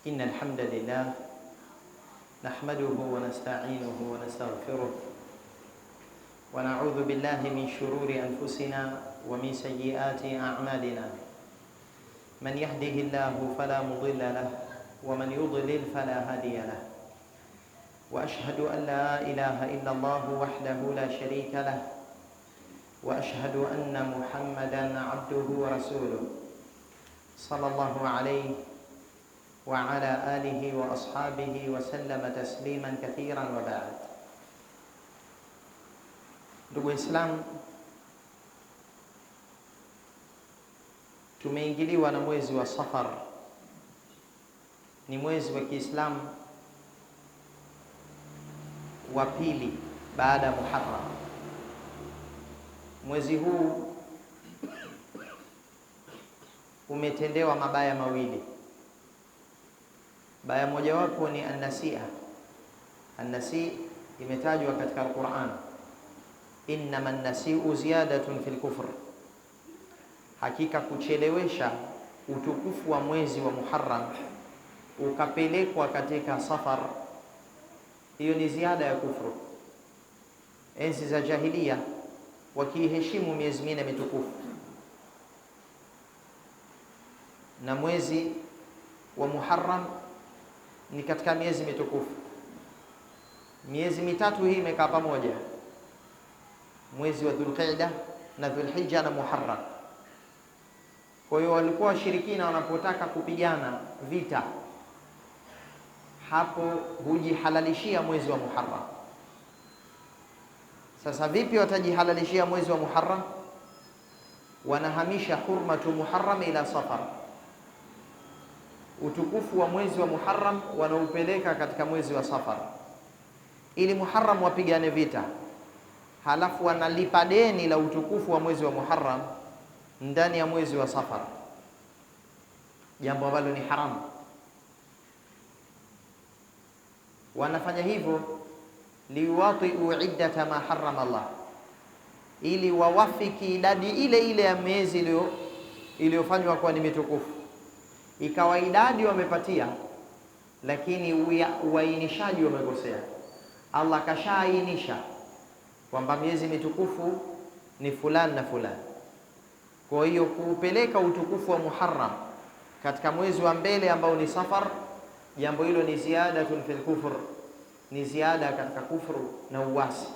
إن الحمد لله نحمده ونستعينه ونستغفره ونعوذ بالله من شرور أنفسنا ومن سيئات أعمالنا من يهده الله فلا مضل له ومن يضلل فلا هادي له وأشهد أن لا إله إلا الله وحده لا شريك له وأشهد أن محمدا عبده ورسوله صلى الله عليه وعلى آله وأصحابه وسلم تسليما كثيرا وبعد. Ndugu Islam, tumeingiliwa na mwezi wa Safar. Ni mwezi wa Kiislamu wa pili baada ya Muharram. Mwezi huu umetendewa mabaya mawili. Baya mojawapo ni an-nasia. An-nasi imetajwa katika Al-Qur'an, innama an-nasi'u ziyadatun fil kufr, hakika kuchelewesha utukufu wa mwezi wa Muharram ukapelekwa katika Safar, hiyo ni ziada ya kufru. Enzi za jahiliya wakiheshimu miezi minne mitukufu, na mwezi wa Muharram ni katika miezi mitukufu. Miezi mitatu hii imekaa pamoja, mwezi wa Dhulqa'da na Dhulhijja na Muharram. Kwa hiyo walikuwa washirikina wanapotaka kupigana vita, hapo hujihalalishia mwezi wa Muharram. Sasa vipi watajihalalishia mwezi wa Muharram? Wanahamisha hurmatu Muharram ila Safar. Utukufu wa mwezi wa Muharram wanaupeleka katika mwezi wa Safar, ili Muharram wapigane vita, halafu wanalipa deni la utukufu wa mwezi wa Muharram ndani ya mwezi wa Safar, jambo ambalo ni haramu. Wanafanya hivyo liwatiu iddata ma harrama Allah, ili wawafiki idadi ile ile ya miezi iliyofanywa kuwa ni mitukufu. Ikawa idadi wamepatia, lakini uainishaji wamekosea. Allah kashaainisha kwamba miezi mitukufu ni fulani na fulani. Kwa hiyo kuupeleka utukufu wa Muharram katika mwezi wa mbele ambao ni Safar, jambo hilo ni ziyadatun fil kufr, ni ziada katika kufru na uasi.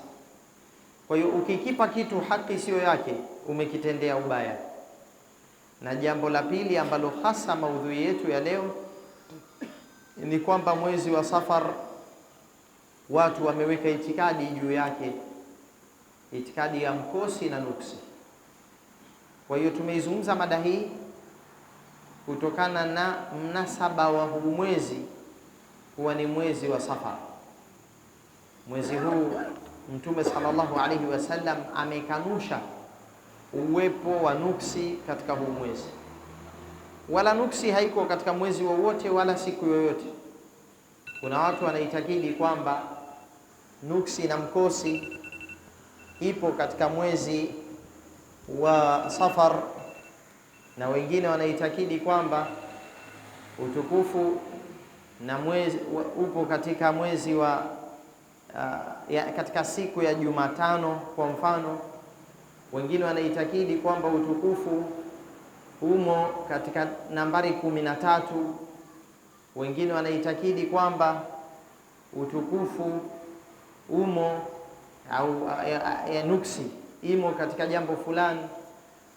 Kwa hiyo ukikipa kitu haki sio yake, umekitendea ubaya. Na jambo la pili ambalo hasa maudhui yetu ya leo ni kwamba mwezi wa Safar watu wameweka itikadi juu yake, itikadi ya mkosi na nuksi. Kwa hiyo tumeizungumza mada hii kutokana na mnasaba wa huu mwezi kuwa ni mwezi wa Safar. Mwezi huu Mtume sallallahu alaihi wasallam amekanusha uwepo wa nuksi katika huu mwezi. Wala nuksi haiko katika mwezi wowote wala siku yoyote. Kuna watu wanaitakidi kwamba nuksi na mkosi ipo katika mwezi wa Safar, na wengine wanaitakidi kwamba utukufu na mwezi upo katika mwezi wa katika siku ya Jumatano kwa mfano. Wengine wanaitakidi kwamba utukufu umo katika nambari 13. Wengine wanaitakidi kwamba utukufu umo au ya nuksi imo katika jambo fulani.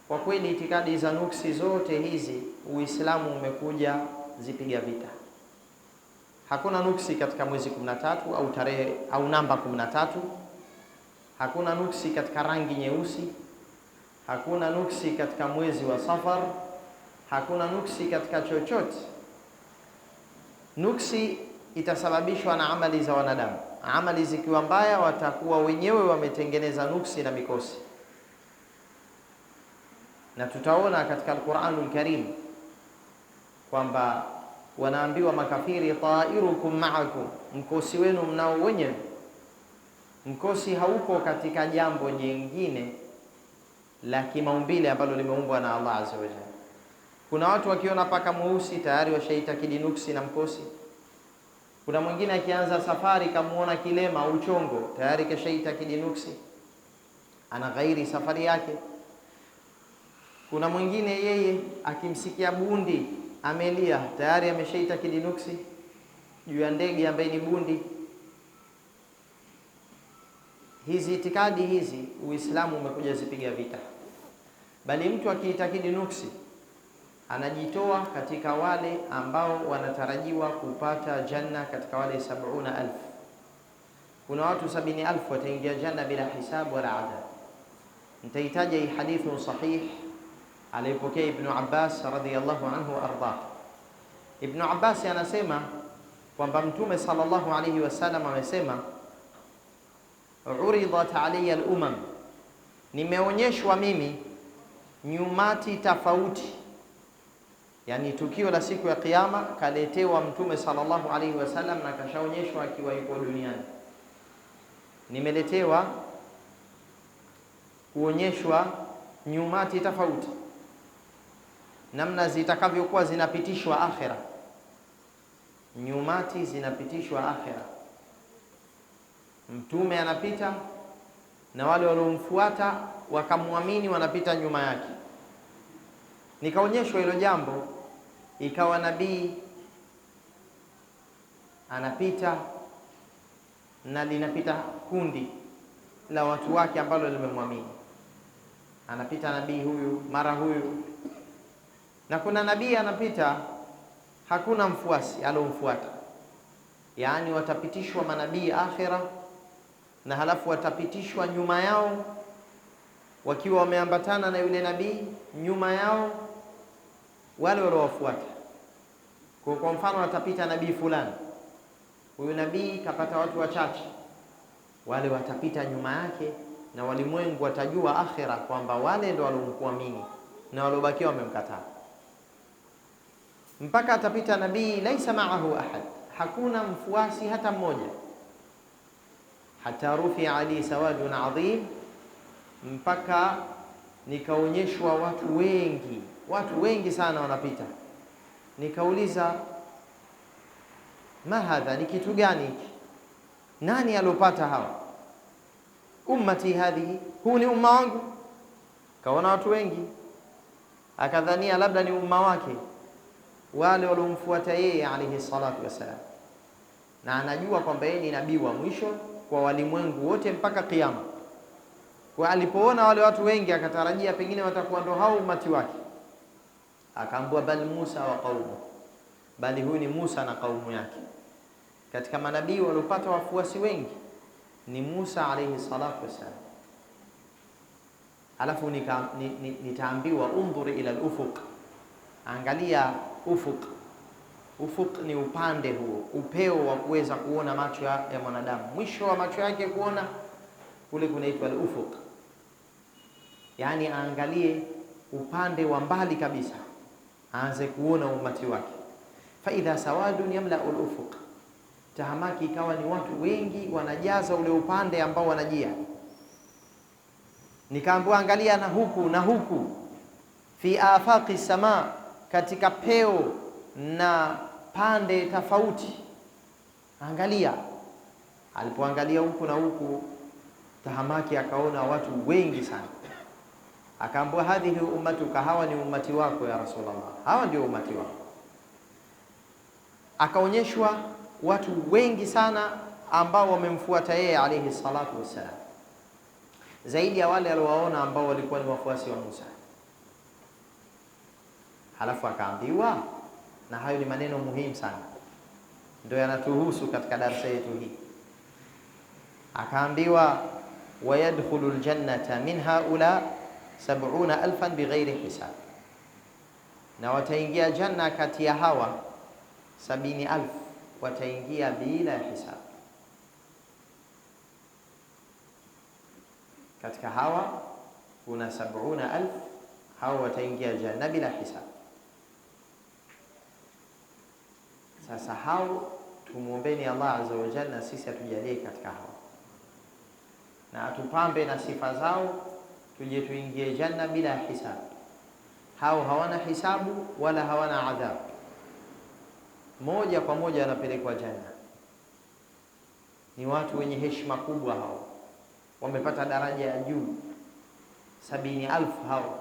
Kwa kweli itikadi za nuksi zote hizi Uislamu umekuja zipiga vita. Hakuna nuksi katika mwezi 13 au tarehe au namba 13. Hakuna nuksi katika rangi nyeusi. Hakuna nuksi katika mwezi wa Safar. Hakuna nuksi katika chochote. Nuksi itasababishwa na amali za wanadamu. Amali zikiwa mbaya, watakuwa wenyewe wametengeneza nuksi na mikosi. Na tutaona katika Al-Qur'anul Karim kwamba wanaambiwa makafiri, ta'irukum ma'akum, mkosi wenu mnao wenyewe. Mkosi hauko katika jambo jingine la kimaumbile ambalo limeumbwa na Allah azza wa jalla. Kuna watu wakiona paka mweusi tayari washaitakidi nuksi na mkosi. Kuna mwingine akianza safari kamuona kilema au chongo tayari kashaitakidi nuksi, ana ghairi safari yake. Kuna mwingine yeye akimsikia bundi amelia tayari ameshaitakidi nuksi juu ya ndege ambaye ni bundi. Hizi itikadi hizi Uislamu umekuja zipiga vita, bali mtu akiitakidi nuksi anajitoa katika wale ambao wanatarajiwa kupata janna, katika wale 70,000. Kuna watu 70,000 wataingia janna bila hisabu wala adab. Nitahitaji hii hadithu sahih aliyopokea Ibn Abbas radhiyallahu anhu arda. Ibn Abbas anasema kwamba Mtume sallallahu alayhi wasallam amesema, uridat alayya al-umam, nimeonyeshwa mimi nyumati tofauti. Yani tukio la siku ya kiyama kaletewa Mtume sallallahu alayhi wasallam na kashaonyeshwa akiwa yuko duniani. Nimeletewa kuonyeshwa nyumati tofauti, namna zitakavyokuwa zinapitishwa akhira. Nyumati zinapitishwa akhira, Mtume anapita na wale waliomfuata wakamwamini wanapita nyuma yake. Nikaonyeshwa hilo jambo, ikawa nabii anapita na linapita kundi la watu wake ambalo limemwamini. Anapita nabii huyu mara huyu, na kuna nabii anapita hakuna mfuasi alomfuata. Yaani watapitishwa manabii akhira, na halafu watapitishwa nyuma yao wakiwa wameambatana na yule nabii, nyuma yao wale waliowafuata. Kwa mfano watapita nabii fulani, huyu nabii kapata watu wachache, wale watapita nyuma yake, na walimwengu watajua akhira kwamba wale ndio waliomuamini na waliobakia wamemkataa. Mpaka atapita nabii laisa ma'ahu ahad, hakuna mfuasi hata mmoja. Hata rufi ali sawadun adhim, mpaka nikaonyeshwa watu wengi sana wanapita. Nikauliza, ma hadha, ni kitu gani hiki? Nani alopata hawa? Ummati hadhihi, huu ni umma wangu. Kaona watu wengi, akadhania labda ni umma wake, wale waliomfuata yeye alayhi salatu wasalam, na anajua kwamba yeye ni nabii wa mwisho kwa walimwengu wote mpaka kiyama. Kwa alipoona wale watu wengi akatarajia pengine watakuwa ndo hao umati wake. Akaambiwa bal Musa wa qaumu, bali huyu ni Musa na kaumu yake. Katika manabii waliopata wafuasi wengi ni Musa alayhi salatu wasalam. Alafu nitaambiwa undhuri ila al-ufuq, angalia ufuq. Ufuq ni upande huo, upeo wa kuweza kuona macho ya mwanadamu, mwisho wa macho yake kuona kule kunaitwa al-ufuq. Yani aangalie upande wa mbali kabisa, aanze kuona umati wake. Fa idha sawadun yamla'u al-ufuq, tahamaki ikawa ni watu wengi wanajaza ule upande ambao wanajia. Nikaambiwa angalia na huku na huku, fi afaqi sama, katika peo na pande tofauti. Angalia. Alipoangalia huku na huku, tahamaki akaona watu wengi sana. Akaambiwa hadhihi ummatuka, hawa ni ummati wako ya Rasulullah, hawa ndio ummati wako. Akaonyeshwa watu wengi sana ambao wamemfuata yeye alayhi salatu wassalam, zaidi ya wale aliowaona ambao walikuwa ni wafuasi wa Musa. Halafu akaambiwa, na hayo ni maneno muhimu sana, ndio yanatuhusu katika darasa yetu hii. Akaambiwa, wayadkhulu aljannata min haula 70,000 bighairi hisab, na wataingia janna kati ya hawa 70,000 wataingia bila hisab. Katika hawa kuna 70,000 hawa wataingia janna bila hisab. Sasa hao tumuombeni Allah azza wa jalla sisi atujalie katika hao, na atupambe na sifa zao, tuje tuingie janna bila hisab. hao hawana hisabu wala hawana adhabu, moja kwa moja wanapelekwa janna. Ni watu wenye heshima kubwa hao, wamepata daraja ya juu. 70,000 hao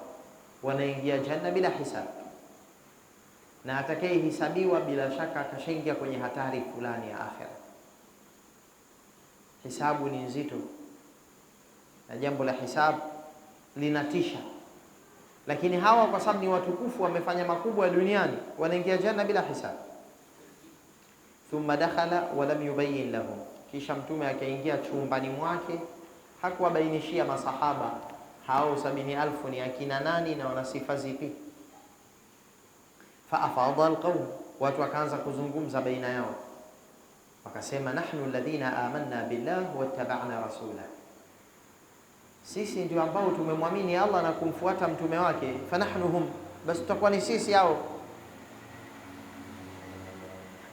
wanaingia janna bila hisabu, na atakayehesabiwa bila shaka akashaingia kwenye hatari fulani ya akhira. Hisabu ni nzito, na jambo la hisabu linatisha, lakini hawa kwa sababu ni watukufu, wamefanya makubwa duniani, wanaingia janna bila hisabu. Thumma dakhala wa lam yubayyin lahum, kisha Mtume akaingia chumbani mwake, hakuwabainishia masahaba hao 70,000 ni akina nani na wana sifa zipi. Fa afadha alqawm, watu wakaanza kuzungumza baina yao, wakasema nahnu alladhina amanna billah wattaba'na rasulah, sisi ndio ambao tumemwamini Allah na kumfuata mtume wake. Fanahnu hum, basi tutakuwa ni sisi hao.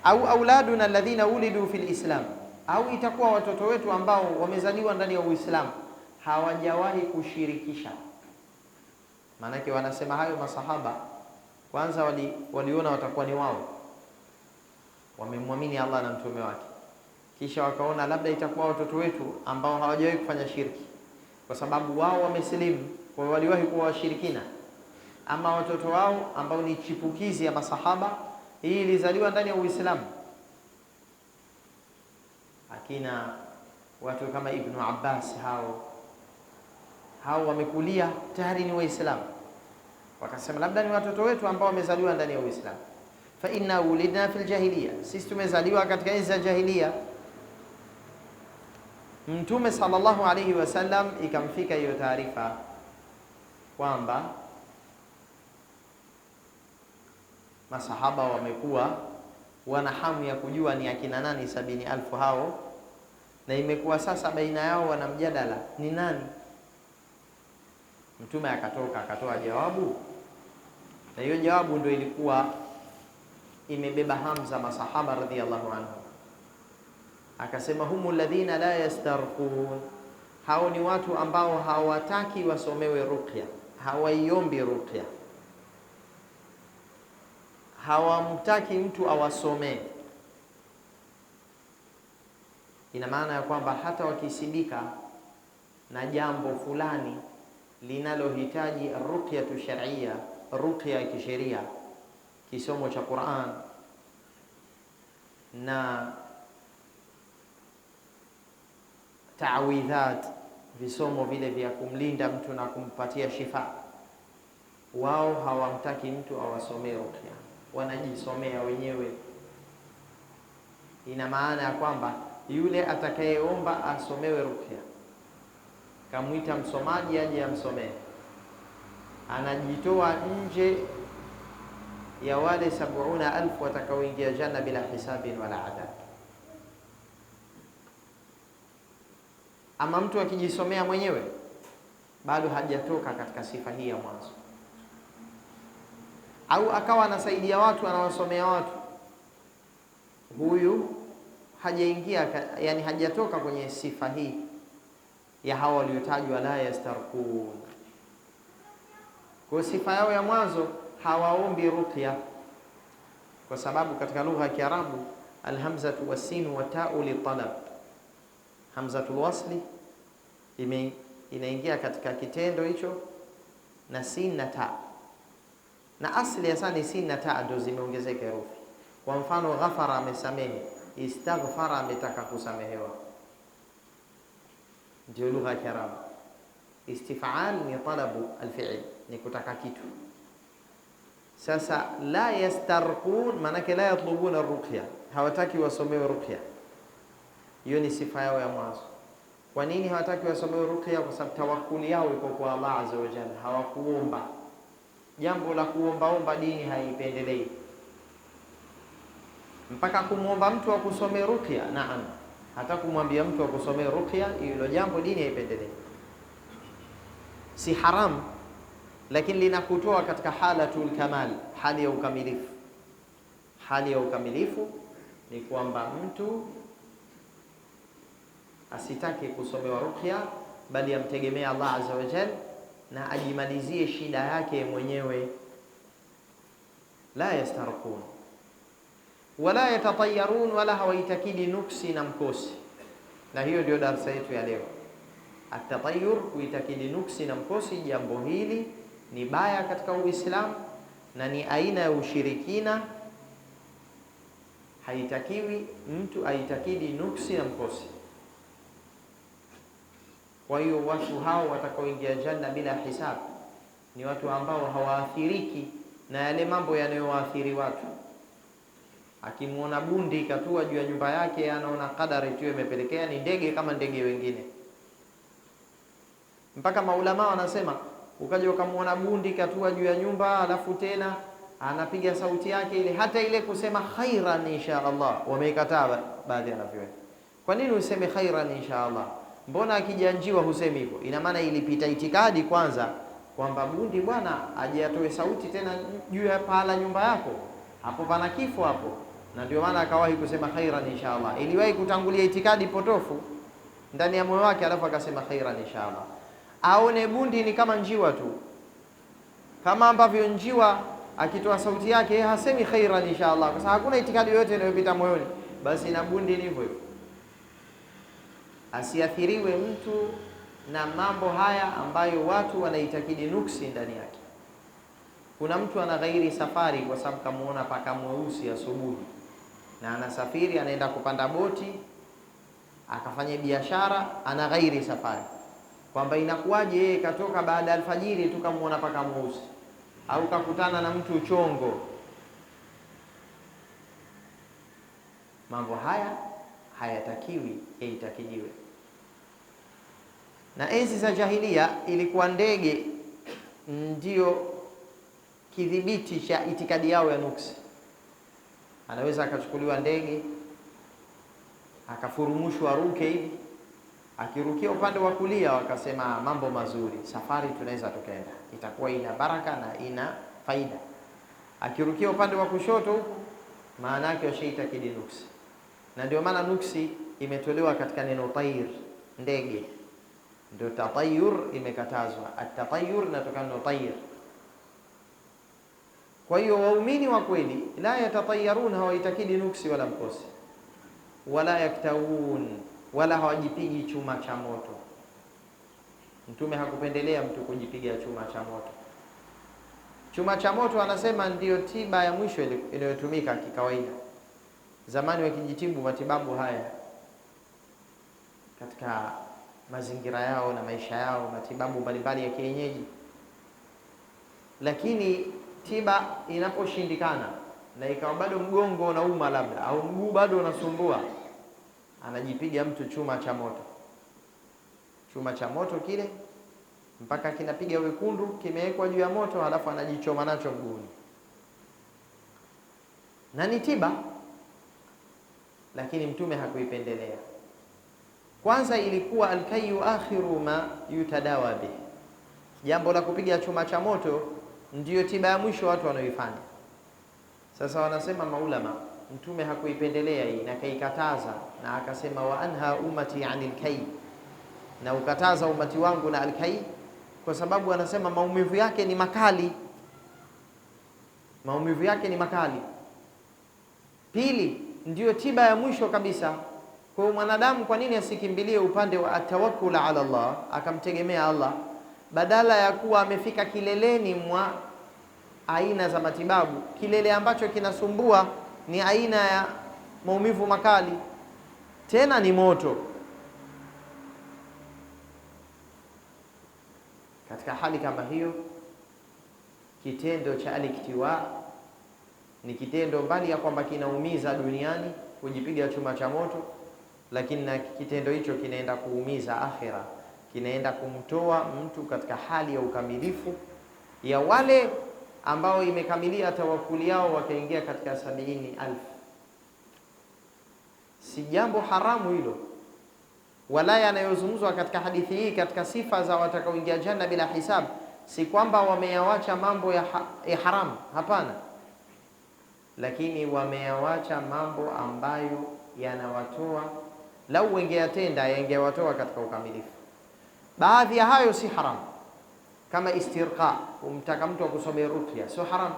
Au auladuna alladhina ulidu fil islam, au itakuwa watoto wetu ambao wamezaliwa ndani ya Uislamu, hawajawahi kushirikisha. Maanake wanasema hayo masahaba, kwanza waliona watakuwa ni wao wamemwamini Allah na mtume wake, kisha wakaona labda itakuwa watoto wetu ambao hawajawahi kufanya shirki, kwa sababu wao wamesilimu, kwa hiyo waliwahi kuwa washirikina. Ama watoto wao ambao ni chipukizi ya masahaba, hii ilizaliwa ndani ya Uislamu. Akina watu kama Ibn Abbas, hao wamekulia tayari ni Waislamu, wakasema labda ni watoto wetu ambao wamezaliwa ndani ya Uislamu. Fa inna ulidna fil jahiliya, sisi tumezaliwa katika enzi za jahiliya. Mtume sallallahu alayhi wasallam ikamfika hiyo taarifa kwamba masahaba wamekuwa wana hamu ya kujua ni akina nani 70,000 hao, na imekuwa sasa baina yao wana mjadala ni nani. Mtume akatoa jawabu, na hiyo jawabu ndio ilikuwa imebeba hamza masahaba radhiyallahu anhu. Akasema humu alladhina la yastarqun, hao ni watu ambao hawataki wasomewe ruqya, hawaiombi ruqya, hawamtaki mtu awasomee. Ina maana ya kwamba hata wakisidika na jambo fulani linalohitaji ruqyatu shar'iyya, ruqya ya kisheria, kisomo cha Qur'an na ta'awidhat, visomo vile vya kumlinda mtu na kumpatia shifa, wao hawamtaki mtu awasomee ruqya, wanajisomea wenyewe. Ina maana ya kwamba yule atakayeomba asomewe ruqya, kamwita msomaji aje amsomee, anajitoa nje ya wale 70,000 watakaoingia janna bila hisabin wala adab. Ama mtu akijisomea mwenyewe bado hajatoka katika sifa hii ya mwanzo, au akawa anasaidia watu, anawasomea watu, huyu hajaingia, yani hajatoka kwenye sifa hii ya hawa waliotajwa la yastarqun. Kwa sifa yao ya mwanzo hawaombi ruqya, kwa sababu katika lugha ya Kiarabu alhamzatu wasinu wa ta'u li talab, hamzatul wasli inaingia katika kitendo hicho na sin na ta, na asli hasa ni sin na ta ndio zimeongezeka herufi. Kwa mfano ghafara, amesamehe, istaghfara, ametaka kusamehewa, ndio lugha ya Kiarabu. Istif'al ni talabu alfi'l, ni kutaka kitu. Sasa la yastarqun maanake la yatlubuna ruqya, hawataki wasomewe ruqya. Hiyo ni sifa yao ya mwanzo. Kwa nini hawataki wasomewe ruqya? Kwa sababu tawakkuli yao iko kwa Allah azza wa jalla, hawakuomba. Jambo la kuombaomba dini haipendelei, mpaka kumwomba mtu akusomee ruqya. Naam, hata kumwambia mtu akusomee ruqya, hilo jambo dini haipendelei. Si haram, lakini linakutoa katika halatul kamal, hali ya ukamilifu. Hali ya ukamilifu ni kwamba mtu asitaki kusomewa ruqya, bali amtegemea Allah azza wa jalla na ajimalizie shida yake mwenyewe. la yastarqun wala yatatayarun, wala hawaitakidi nuksi na mkosi. Na hiyo ndio darasa yetu ya leo, at-tatayyur, kuitakidi nuksi na mkosi. Jambo hili ni baya katika Uislamu na ni aina ya ushirikina. Haitakiwi mtu aitakidi nuksi na mkosi. Kwa hiyo watu hao watakaoingia janna bila hisab ni watu ambao hawaathiriki na yale mambo yanayowaathiri watu. Akimuona bundi katua juu ya nyumba yake, anaona kadari tu imepelekea, ni ndege kama ndege wengine. Mpaka maulama wanasema ukaja ukamuona bundi katua juu ya nyumba, alafu tena anapiga sauti yake ile, hata ile kusema khairan insha Allah wameikataa baadhi ya wanavyuoni. Kwa nini useme khairan insha Allah? Mbona akijanjiwa husemi hivyo? Ina maana ilipita itikadi kwanza kwamba bundi bwana aje atoe sauti tena juu ya pala nyumba yako, hapo pana kifo hapo, na ndio maana akawahi kusema khairan insha Allah. Iliwahi kutangulia itikadi potofu ndani ya moyo wake, alafu akasema khairan insha Allah. Aone bundi ni kama njiwa tu, kama ambavyo njiwa akitoa sauti yake hasemi khairan insha Allah, kwa sababu hakuna itikadi yoyote inayopita moyoni. Basi na bundi ni hivyo hivyo. Asiathiriwe mtu na mambo haya ambayo watu wanaitakidi nuksi ndani yake. Kuna mtu ana ghairi safari kwa sababu kamuona paka mweusi asubuhi, na anasafiri anaenda kupanda boti akafanya biashara, ana ghairi safari, kwamba inakuwaje yeye katoka baada alfajiri tu kamuona paka mweusi, au kakutana na mtu chongo. Mambo haya hayatakiwi yaitakidiwe. Na enzi za jahilia ilikuwa ndege ndio kidhibiti cha itikadi yao ya nuksi. Anaweza akachukuliwa ndege akafurumushwa ruke hivi, akirukia upande wa kulia wakasema mambo mazuri, safari tunaweza tukaenda, itakuwa ina baraka na ina faida. Akirukia upande wa kushoto huko, maana yake washaitakidi nuksi. Na ndio maana nuksi imetolewa katika neno tayr, ndege. Ndio tatayur imekatazwa. At-tatayur inatokana na tayr. Kwa hiyo waumini wa kweli la yatatayarun, hawaitakidi nuksi wala mkosi, wala yaktawun, wala hawajipigi chuma cha moto. Mtume hakupendelea mtu kujipiga chuma cha moto. Chuma cha moto anasema ndiyo tiba ya mwisho inayotumika kikawaida. Zamani wakijitibu matibabu haya katika mazingira yao na maisha yao, matibabu mbalimbali ya kienyeji. Lakini tiba inaposhindikana na ikawa bado mgongo unauma labda, au mguu bado unasumbua, anajipiga mtu chuma cha moto. Chuma cha moto kile mpaka kinapiga wekundu, kimewekwa juu ya moto, halafu anajichoma nacho mguuni. Na ni tiba, lakini Mtume hakuipendelea. Kwanza ilikuwa alkayu akhiru ma yutadawa bih. Jambo la kupiga chuma cha moto ndiyo tiba ya mwisho watu wanaoifanya. Sasa wanasema maulama, Mtume hakuipendelea hii na kaikataza, na akasema wa anha ummati anil kay, na ukataza umati wangu na alkay, kwa sababu anasema maumivu yake ni makali. Maumivu yake ni makali. Pili, ndiyo tiba ya mwisho kabisa. Kwa mwanadamu, kwa nini asikimbilie upande wa atawakkul ala Allah, akamtegemea Allah, badala ya kuwa amefika kileleni mwa aina za matibabu? Kilele ambacho kinasumbua ni aina ya maumivu makali, tena ni moto. Katika hali kama hiyo, kitendo cha aliktiwa ni kitendo mbali ya kwamba kinaumiza duniani, kujipiga chuma cha moto, lakini na kitendo hicho kinaenda kuumiza akhira, kinaenda kumtoa mtu katika hali ya ukamilifu ya wale ambao imekamilia tawakuli yao wakaingia katika 70,000. Si jambo haramu hilo, wala yanayozungumzwa katika hadithi hii katika sifa za watakaoingia janna bila hisab, si kwamba wameyawacha mambo ya haramu, hapana, lakini wameyawacha mambo ambayo yanawatoa, lau wengeyatenda yangewatoa katika ukamilifu. Baadhi ya hayo si haramu, kama istirqa, umtaka mtu akusomea ruqya, sio haramu.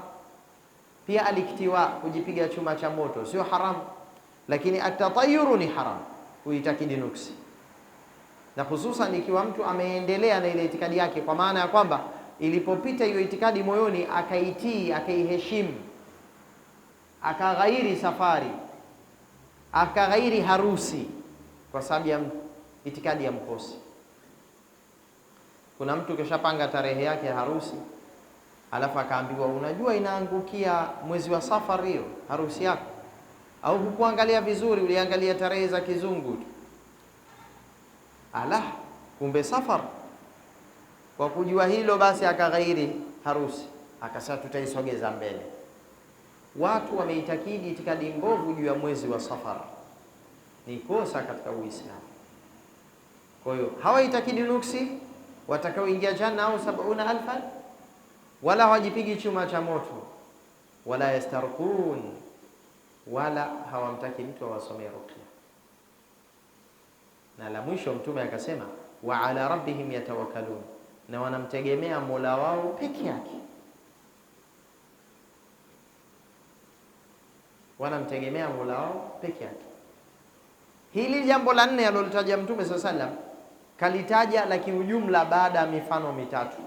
Pia aliktiwa, kujipiga chuma cha moto, sio haramu, lakini atatayuru ni haramu, kuitakidi nuksi, na hususan ikiwa mtu ameendelea na ile itikadi yake, kwa maana ya kwamba ilipopita hiyo itikadi moyoni akaitii, akaiheshimu, akaghairi safari, akaghairi harusi kwa sababu ya itikadi ya mkosi. Kuna mtu kishapanga tarehe yake ya harusi, alafu akaambiwa, unajua inaangukia mwezi wa Safar hiyo harusi yako, au hukuangalia vizuri, uliangalia tarehe za kizungu tu. Ala, kumbe Safar. Kwa kujua hilo basi akaghairi harusi, akasema tutaisogeza mbele. Watu wameitakidi itikadi mbovu juu ya mwezi wa Safar, ni kosa katika Uislamu. Kwa hiyo hawaitakidi nuksi watakaoingia janna au 70,000, wala hawajipigi chuma cha moto, wala yastarqun, wala hawamtaki mtu awasomee ruqya. Na la mwisho Mtume akasema wa ala rabbihim yatawakkalun, na wanamtegemea Mola wao peke yake, wanamtegemea Mola wao peke yake. Hili jambo la 4 alilolitaja Mtume sallallahu alaihi wasallam kalitaja la kiujumla baada ya mifano mitatu.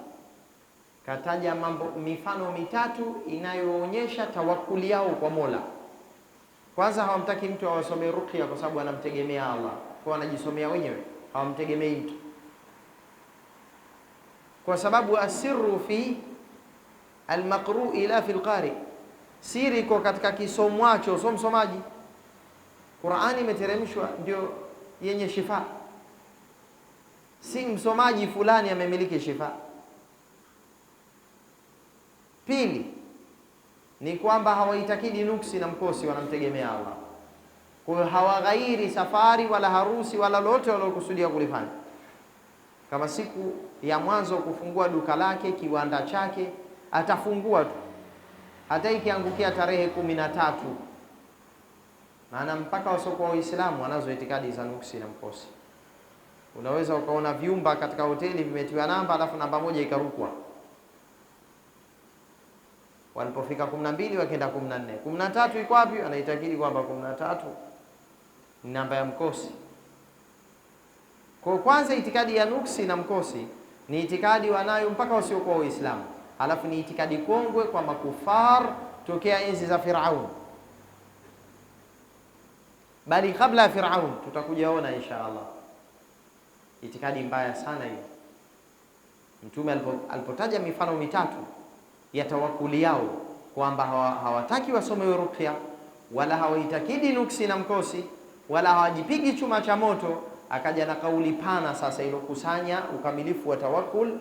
Kataja mifano mitatu inayoonyesha tawakkuli yao kwa Mola. Kwanza, hawamtaki mtu awasomee ruqya kwa sababu anamtegemea Allah, kwa wanajisomea wenyewe, hawamtegemei mtu, kwa sababu asirru fi almaqru'i la fi alqari, siri iko katika kisomwacho, sio msomaji. Qur'ani imeteremshwa ndio yenye shifa, si msomaji fulani amemiliki shifa. Pili ni kwamba hawaitakidi nuksi na mkosi, wanamtegemea Allah. Kwa hiyo hawaghairi safari wala harusi wala lolote walokusudia kulifanya. Kama siku ya mwanzo kufungua duka lake, kiwanda chake, atafungua tu, hata ikiangukia tarehe 13. Maana mpaka wasiokuwa Waislamu wanazo itikadi za nuksi na mkosi. Unaweza ukaona vyumba katika hoteli vimetiwa namba, alafu namba moja ikarukwa. Walipofika 12 wakaenda 14. 13 iko wapi? Anaitakidi kwamba 13 ni namba ya mkosi. Kwa kwanza, itikadi ya nuksi na mkosi ni itikadi wanayo mpaka wasiokuwa Waislamu. Alafu ni itikadi kongwe kwa makufar tokea enzi za Firaun, bali kabla ya Firaun, tutakuja ona insha Allah. Itikadi mbaya sana hiyo. Mtume alipotaja mifano mitatu ya tawakkuli yao, kwamba hawataki wasomewe ruqya, wala hawaitakidi nuksi na mkosi, wala hawajipigi chuma cha moto, akaja na kauli pana sasa ilokusanya ukamilifu wa tawakkul,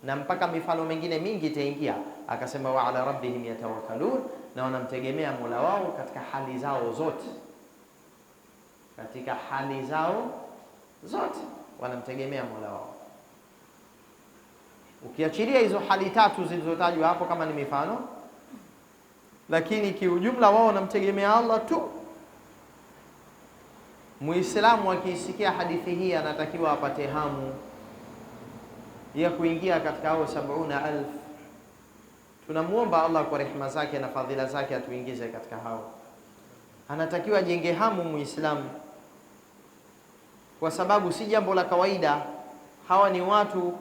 na mpaka mifano mingine mingi itaingia. Akasema wa ala rabbihim yatawakkalun, na wanamtegemea Mola wao katika hali zao zote, katika hali zao zote wanamtegemea Mola wao. Ukiachilia hizo hali tatu zilizotajwa hapo kama ni mifano, lakini kiujumla wao wanamtegemea Allah tu. Muislamu akisikia hadithi hii anatakiwa apate hamu ya kuingia katika hao 70,000. Tunamuomba Allah kwa rehema zake na fadhila zake atuingize katika hao. Anatakiwa ajenge hamu Muislamu, kwa sababu si jambo la kawaida. Hawa ni watu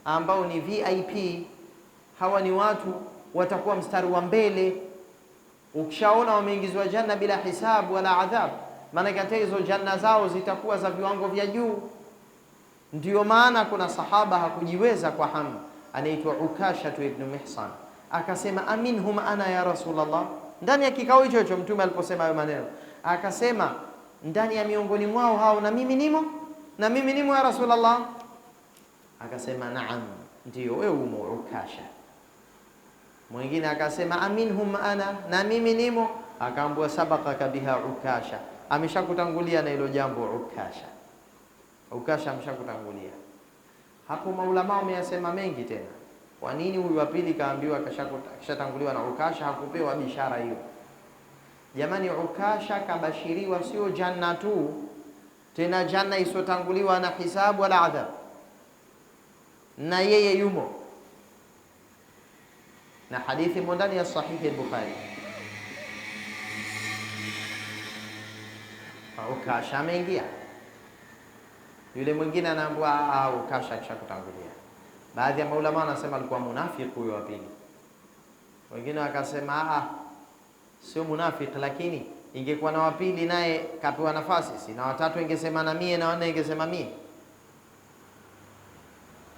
ambao ni VIP, hawa ni watu watakuwa mstari wa mbele. Ukishaona wameingizwa janna bila hisabu wala adhab, maana kati hizo janna zao zitakuwa za viwango vya juu. Ndio maana kuna sahaba hakujiweza kwa hamu, anaitwa Ukasha ibn Mihsan, akasema aminhum ana ya Rasulullah. Ndani ya kikao hicho hicho Mtume aliposema hayo maneno, akasema ndani ya miongoni mwao hao na mimi nimo, na mimi nimo ya Rasulullah. Akasema naam, ndio wewe umo Ukasha. Mwingine akasema aminhum ana, na mimi nimo. Akaambiwa sabaqaka biha Ukasha, ameshakutangulia na hilo jambo Ukasha. Ukasha ameshakutangulia. Hapo maulama wameyasema mengi tena. Kwa nini huyu wa pili kaambiwa kashatanguliwa na Ukasha, hakupewa bishara hiyo? Jamani, Ukasha kabashiriwa sio janna tu, tena janna isotanguliwa na hisabu wala adhab, na yeye yumo. Na hadithi ndani ya sahihi al-Bukhari, Ukasha ameingia. Yule mwingine anaambiwa ukasha kisha kutangulia. Baadhi ya maulama wanasema alikuwa munafiki huyo wa pili. Wengine wakasema sio munafiki, lakini ingekuwa na wa pili naye kapewa nafasi, si na watatu ingesema na mie, na wanne ingesema mie.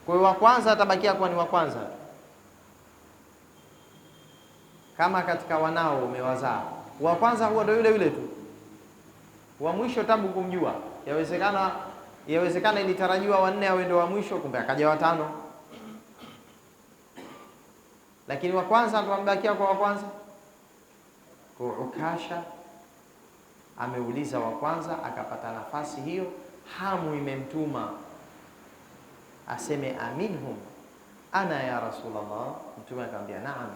Kwa hiyo wa kwanza atabakia kuwa ni wa kwanza. Kama katika wanao umewazaa, wa kwanza huwa ndio yule yule tu, wa mwisho tabu kumjua. Yawezekana ilitarajiwa wanne awe ndio wa mwisho, kumbe akaja watano. Lakini wa kwanza ndo amebakia kwa wa kwanza. Kwa Ukasha ameuliza wa kwanza, akapata nafasi hiyo. Hamu imemtuma aseme aminhum ana ya Rasulullah. Mtume akamwambia naam.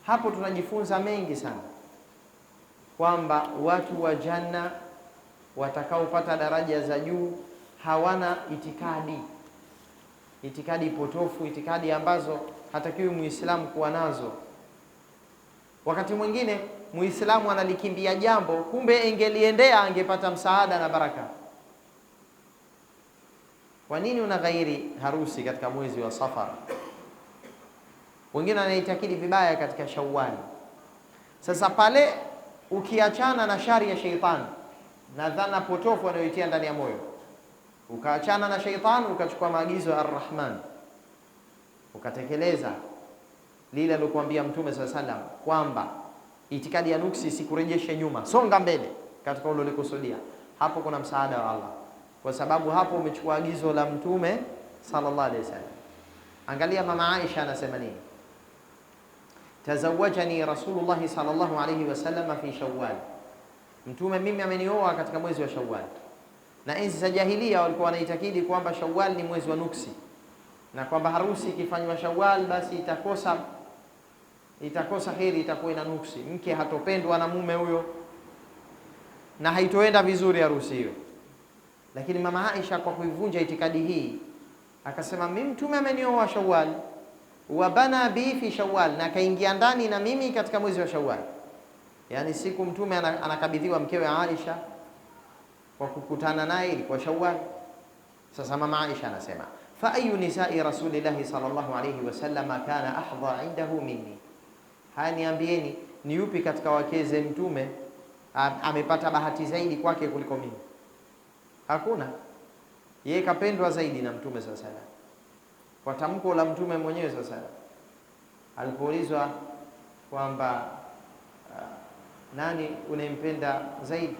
Hapo tunajifunza mengi sana, kwamba watu wa janna watakaopata daraja za juu hawana itikadi potofu, itikadi ambazo hatakiwi Muislamu kuwa nazo. Wakati mwingine Muislamu analikimbia jambo, kumbe ingeliendea angepata msaada na baraka. Kwa nini unaghairi harusi katika mwezi wa Safar? Wengine wanaitakidi vibaya katika Shawwal. Sasa pale ukiachana na shari ya sheitani na dhana potofu anayoitia ndani ya moyo, ukaachana na sheitani, ukachukua maagizo ya Ar-Rahman, ukatekeleza lile alilokuambia Mtume sallallahu alaihi wasallam kwamba itikadi ya nuksi sikurejeshe nyuma, songa mbele katika ule ulikusudia, hapo kuna msaada wa Allah, kwa sababu hapo umechukua agizo la Mtume sallallahu alaihi wasallam. Angalia mama Aisha anasema nini: tazawajani Rasulullah sallallahu alaihi wasallam fi Shawwal, Mtume mimi amenioa katika mwezi wa Shawwal. Na enzi za jahiliya walikuwa wanaitakidi kwamba Shawwal ni mwezi wa nuksi, na kwamba harusi ikifanywa Shawwal basi itakosa heri, itakuwa ina nuksi, mke hatopendwa na mume huyo na haitoenda vizuri harusi hiyo. Lakini mama Aisha kwa kuivunja itikadi hii akasema, mimi Mtume amenioa Shawwal wa bana bi fi Shawwal, na kaingia ndani na mimi katika mwezi wa Shawwal. Yani siku Mtume anakabidhiwa mkewe Aisha kwa kukutana naye ilikuwa Shawwal. Sasa mama Aisha anasema, fa ayu nisa'i rasulillahi sallallahu alayhi wasallam kana ahdha indahu minni, haya niambieni, ni yupi katika wakeze Mtume amepata bahati zaidi kwake kuliko mimi? Hakuna. Yeye kapendwa zaidi na Mtume sallallahu alayhi wasallam, kwa tamko la Mtume mwenyewe. Sasa alipoulizwa kwamba nani unempenda zaidi,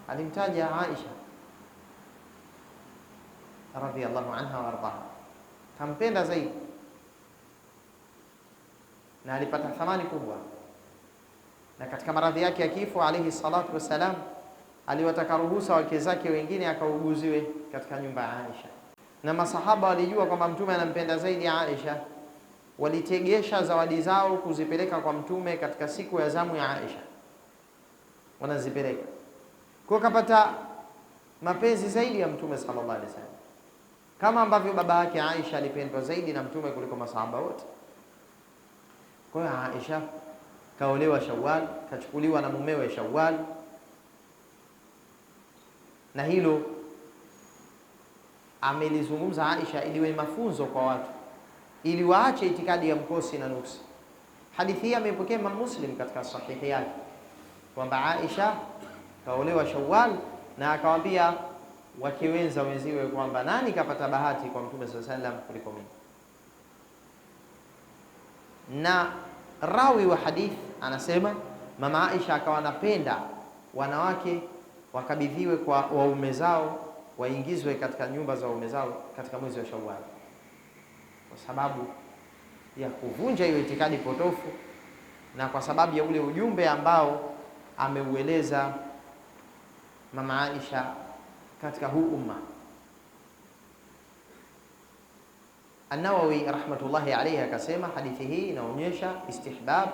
alimtaja Aisha radhiyallahu anha wa ardaha, kampenda zaidi na alipata thamani kubwa. Na katika maradhi yake ya kifo alayhi salatu wassalam, aliwataka ruhusa wake zake wengine akauguziwe katika nyumba ya Aisha. Na masahaba walijua kwamba Mtume anampenda zaidi Aisha, walitegesha zawadi zao kuzipeleka kwa Mtume katika siku ya zamu ya Aisha, wanazipeleka kwa kapata mapenzi zaidi ya Mtume sallallahu alaihi wasallam, kama ambavyo baba yake Aisha alipendwa zaidi na Mtume kuliko masahaba wote. Kwa hiyo Aisha kaolewa Shawwal, kachukuliwa na mumewe Shawwal, na hilo amelizungumza Aisha ili iwe mafunzo kwa watu, ili waache itikadi ya mkosi na nuksi. Hadithi hii amepokea Imam Muslim katika sahihi yake kwamba Aisha kaolewa Shawwal na akawaambia wake wenziwe kwamba nani kapata bahati kwa Mtume sallallahu alaihi wasallam kuliko mimi. Na rawi wa hadith anasema mama Aisha akawa anapenda wanawake wakabidhiwe kwa waume zao, waingizwe katika nyumba za waume zao katika mwezi wa Shawwal, kwa sababu ya kuvunja hiyo itikadi potofu na kwa sababu ya ule ujumbe ambao ameueleza mama Aisha katika huu umma. An-Nawawi rahmatullahi alayhi akasema hadithi hii inaonyesha istihbab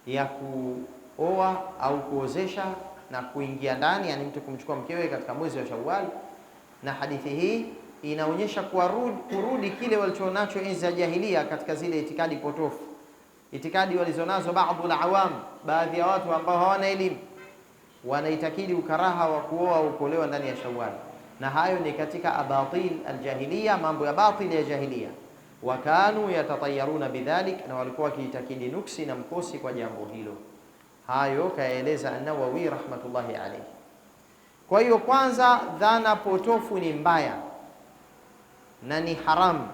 ya kuoa au kuozesha na kuingia ndani, yani mtu kumchukua mkewe katika mwezi wa Shawwal. Na hadithi hii inaonyesha kurudi kile walichonacho enzi za jahiliya katika zile itikadi potofu, itikadi walizonazo baadhi awam, baadhi ya watu ambao hawana elimu, wanaitakidi ukaraha wa kuoa au kuolewa ndani ya Shawwal, na hayo ni katika abatil aljahiliya, mambo ya batil ya jahiliya. Wa kanu yatatayaruna bidhalik, na walikuwa wakiitakidi nuksi na mkosi kwa jambo hilo. Hayo kaeleza an-Nawawi rahmatullahi alayhi. Kwa hiyo kwanza, dhana potofu ni mbaya na ni haramu.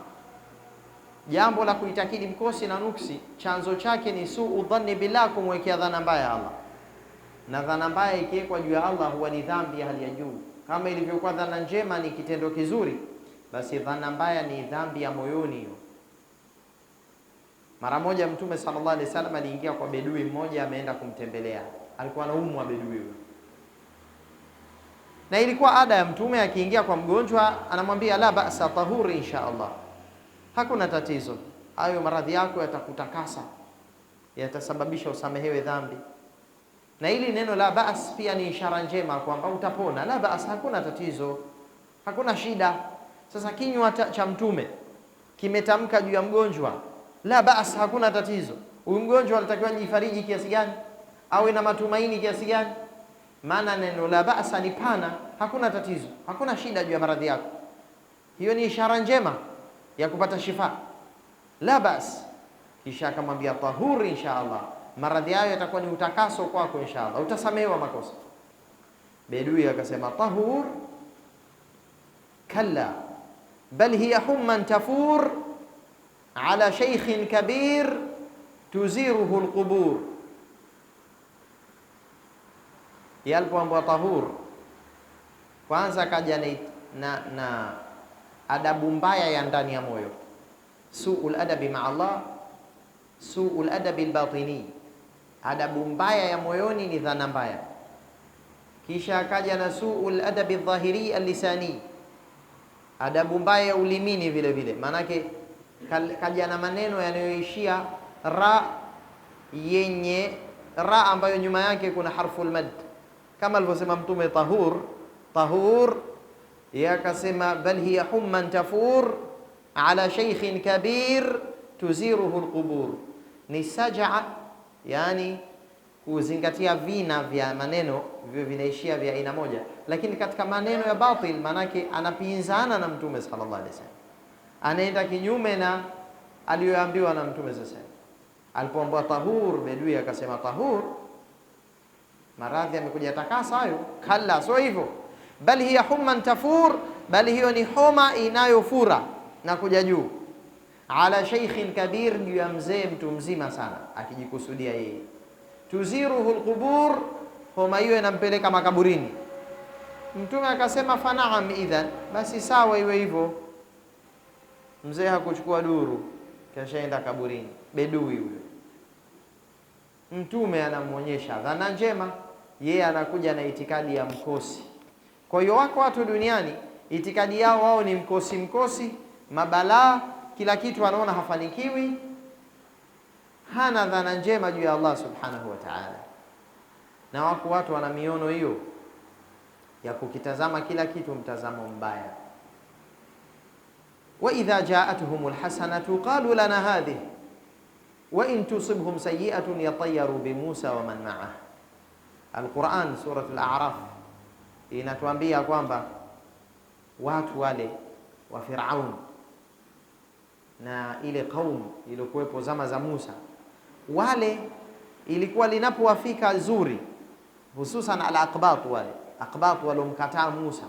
Jambo la kuitakidi mkosi na nuksi, chanzo chake ni suu dhanni billah, kumwekea dhana mbaya ya Allah. Na dhana mbaya ikiwekwa juu ya Allah huwa ni dhambi ya hali ya juu. Kama ilivyokuwa dhana njema ni kitendo kizuri, basi dhana mbaya ni dhambi ya moyoni hiyo. Mara moja Mtume sallallahu alaihi wasallam aliingia kwa bedui mmoja, ameenda kumtembelea. Alikuwa anaumwa bedui huyo, na ilikuwa ada ya Mtume akiingia kwa mgonjwa anamwambia la ba'sa tahuri insha Allah, hakuna tatizo, hayo maradhi yako yatakutakasa, yatasababisha usamehewe dhambi. Na hili neno la ba's pia ni ishara njema kwamba utapona. La ba's, hakuna tatizo, hakuna shida. Sasa kinywa cha Mtume kimetamka juu ya mgonjwa la ba's, hakuna tatizo. Huyu mgonjwa anatakiwa jifariji kiasi gani? Awe na matumaini kiasi gani? Maana neno la ba's ni pana, hakuna tatizo, hakuna shida juu ya maradhi yako. Hiyo ni ishara njema ya kupata shifa. La ba's. Kisha akamwambia tahuri insha Allah, maradhi hayo yatakuwa ni utakaso kwako insha Allah, utasamehewa makosa. Bedui akasema tahur kalla bal hiya humman tafur ala shaykhin kabir tuziruhu alqubur. Yalipoambiwa tahur, kwanza kaja na adabu mbaya ya ndani ya moyo, suul adabi ma Allah, suul adabi albatini. Adabu mbaya ya moyoni ni dhana mbaya. Kisha akaja na suul adabi dhahiri alisani, adabu mbaya ya ulimini vile vile. Maanake kaja na maneno yanayoishia ra, yenye ra ambayo nyuma yake kuna harfu almad, kama alivyosema Mtume tahur, tahur. Yakasema bal hiya humman tafur ala shaykhin kabir tuziruhu alqubur. Ni sajaa, yani kuzingatia vina vya maneno vivyo vinaishia vya aina moja, lakini katika maneno ya batil, manake anapinzana na Mtume sallallahu alaihi wasallam, anaenda kinyume na aliyoambiwa na Mtume sasa. Alipoambiwa tahur, bedui akasema tahur, maradhi yamekuja takasa hayo. Kalla, sio hivyo. Bali hiya humman tafur, bali hiyo ni homa inayofura na kuja juu. Ala shaykhin kabir, juu ya mzee mtu mzima sana, akijikusudia yeye. Tuziruhu alqubur, homa hiyo inampeleka makaburini. Mtume akasema fanaam idhan, basi sawa iwe hivyo. Mzee hakuchukua duru, kashaenda kaburini. Bedui huyo, Mtume anamuonyesha dhana njema, yeye anakuja na itikadi ya mkosi. Kwa hiyo wako watu duniani itikadi yao wao ni mkosi, mabalaa, kila kitu anaona hafanikiwi, hana dhana njema juu ya Allah subhanahu wa ta'ala. Na wako watu wana miono hiyo ya kukitazama kila kitu mtazamo mbaya. Wa idha ja'atuhumul hasanatu qalu lana hadhihi wa in tusibhum sayyi'atun yatayyaru bi Musa wa man ma'ah. Al-Quran suratul A'raf inatuambia kwamba watu wale wa Firaun na ile kaum iliyokuwepo zama za Musa, wale ilikuwa linapowafika zuri, hususan al-aqbat, wale aqbat walomkataa Musa,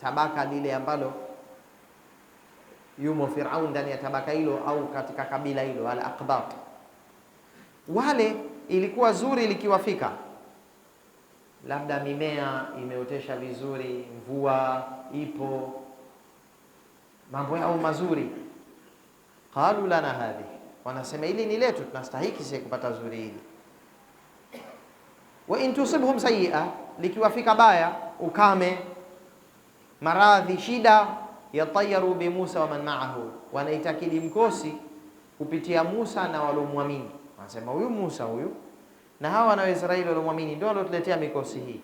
tabaka lile ambalo yumo Firaun ndani ya tabaka hilo au katika kabila hilo, al-aqbat wale, ilikuwa zuri likiwafika, labda mimea imeotesha vizuri, mvua ipo, mambo yao mazuri. Qalu lana hadhi, wanasema hili ni letu, tunastahiki sisi kupata zuri hili. Wa in tusibhum sayyi'a, likiwafika baya, ukame, maradhi, shida, yatayaru bi Musa wa man ma'ahu, wanaitakidi mkosi kupitia Musa na walomwamini. Wanasema huyu Musa huyu na hawa na Waisraeli walomwamini ndio walotuletea mikosi hii.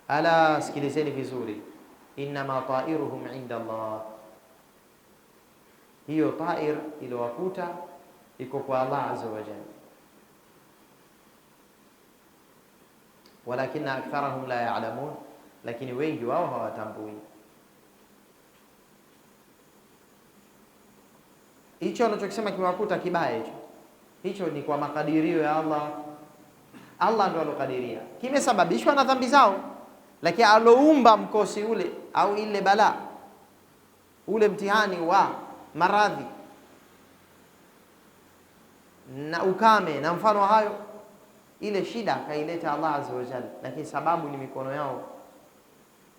Ala, sikilizeni vizuri, innama ta'iruhum inda Allah. Hiyo ta'ir iliyowakuta iko kwa Allah azza wa jalla, walakinna aktharahum la ya'lamun, lakini wengi wao hawatambui. Hicho anachokisema kimewakuta kibaya hicho ni kwa makadirio ya Allah. Allah ndo alokadiria, kimesababishwa na dhambi zao, lakini aloumba mkosi ule au ile bala ule mtihani wa maradhi na ukame na mfano wa hayo, ile shida kaileta Allah azza wa jalla, lakini sababu ni mikono yao.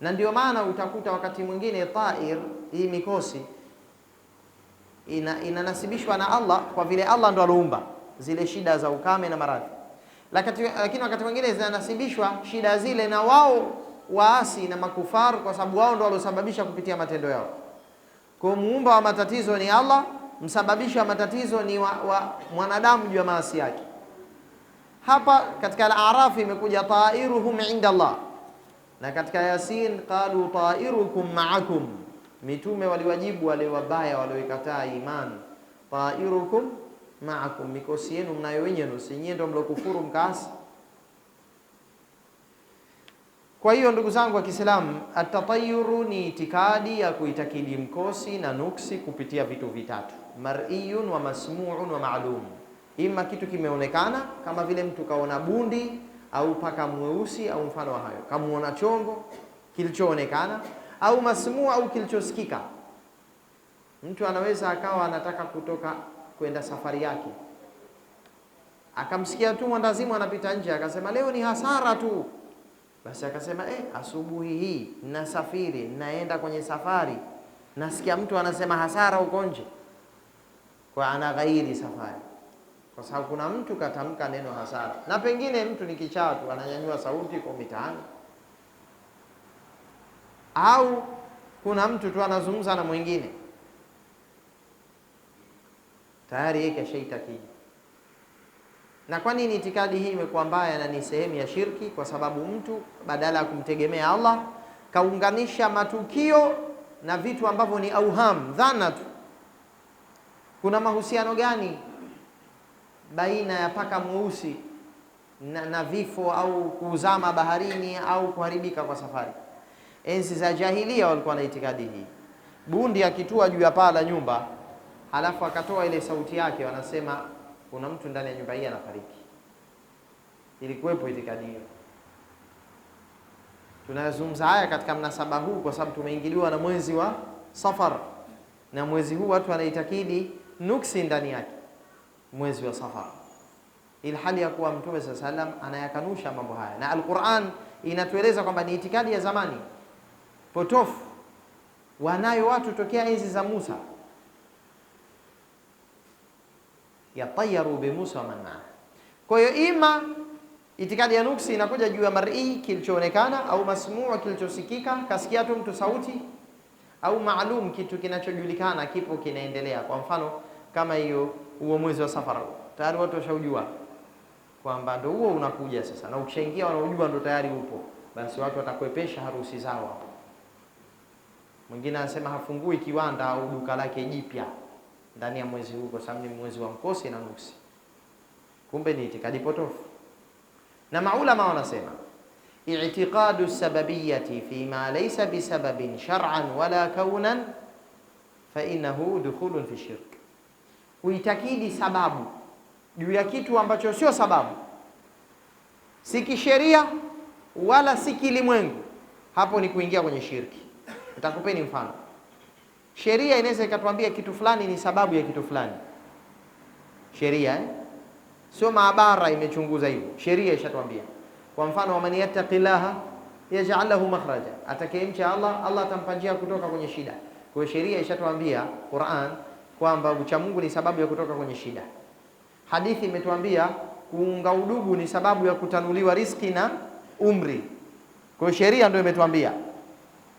Na ndio maana utakuta wakati mwingine tair, hii mikosi inanasibishwa na Allah kwa vile Allah ndo aloumba zile shida za ukame na maradhi, lakini wakati mwingine zinanasibishwa shida zile na wao waasi na makufar, kwa sababu wao ndo walosababisha kupitia matendo yao. Kwa muumba wa matatizo ni Allah, msababisha wa matatizo ni wa mwanadamu juu ya maasi yake. Hapa katika Al-A'raf imekuja tairuhum inda Allah, na katika Yasin qalu tairukum ma'akum, mitume waliwajibu wale wabaya walioikataa iman, tairukum ma'akum, mikosi yenu mnayo wenyewe, si nyinyi ndio mlokufuru mkaasi. Kwa hiyo ndugu zangu wa Kiislamu, at-tatayyuru ni itikadi ya kuitakidi mkosi na nuksi kupitia vitu vitatu: mar'iyun wa masmu'un wa ma'lum. Ima kitu kimeonekana kama vile mtu kaona bundi au paka mweusi au mfano wa hayo, kamuona chongo kilichoonekana, au masmu' au kilichosikika. Mtu anaweza akawa anataka kutoka kwenda safari yake, akamsikia tu mwandazimu anapita nje, akasema leo ni hasara tu. Basi akasema asubuhi hii nasafiri, naenda kwenye safari, nasikia mtu anasema hasara huko nje, kwa ana ghairi safari, kwa sababu kuna mtu katamka neno hasara. Na pengine mtu ni kichaa tu, ananyanyua sauti kwa mitaani, au kuna mtu tu anazungumza na mwingine, tayari yeye kashaitakidi. Na kwa nini itikadi hii imekuwa mbaya na ni sehemu ya shirki? Kwa sababu mtu badala ya kumtegemea Allah kaunganisha matukio na vitu ambavyo ni auham, dhana tu. Kuna mahusiano gani baina ya paka mweusi na vifo au kuzama baharini au kuharibika kwa safari? Enzi za jahiliya walikuwa na itikadi hii. Bundi akitua juu ya paa la nyumba halafu akatoa ile sauti yake, wanasema kuna mtu ndani ya nyumba hii anafariki. Ilikuwepo itikadi hiyo. Tunazungumza haya katika mnasaba huu kwa sababu tumeingiliwa na mwezi wa Safar, na mwezi huu watu wanaitakidi nuksi ndani yake, mwezi wa Safar, ili hali ya kuwa Mtume sallallahu alaihi wasallam anayakanusha mambo haya, na Al-Qur'an inatueleza kwamba ni itikadi ya zamani potofu, wanayo watu tokea enzi za Musa, yatayaru bi Musa man maa. Kwa hiyo ima itikadi ya nuksi inakuja juu ya mar'i, kilichoonekana, au masmuu, kilichosikika, kasikia tu mtu sauti, au maalum, kitu kinachojulikana kipo kinaendelea. Kwa mfano kama huo mwezi wa Safar, tayari watu washaujua kwamba ndio huo unakuja sasa, na ukishaingia wanaujua ndio tayari upo, basi watu watakwepesha harusi zao hapo. Mwingine anasema hafungui kiwanda au duka lake jipya ndani ya mwezi huu kwa sababu ni mwezi wa mkosi na nuksi. Kumbe ni itikadi potofu. Na maulama wanasema i'tiqadu sababiyyati fi ma laysa bisababin shar'an wala kaunan fa innahu dukhulun fi shirk. Uitakidi sababu juu ya kitu ambacho sio sababu, si kisheria wala si kilimwengu, hapo ni kuingia kwenye shirki. Nitakupeni mfano. Sheria inaweza ikatuambia kitu fulani ni sababu ya kitu fulani. Sheria sio maabara imechunguza hivyo. Sheria ishatuambia. Kwa mfano, wa man yattaqillaha yaj'al lahu makhraja, atakayemcha Allah, Allah atampa njia kutoka kwenye shida. Kwa hiyo sheria ishatuambia, Qur'an, kwamba ucha Mungu ni sababu ya kutoka kwenye shida. Hadithi imetuambia kuunga udugu ni sababu ya kutanuliwa riziki na umri. Kwa hiyo sheria ndio imetuambia,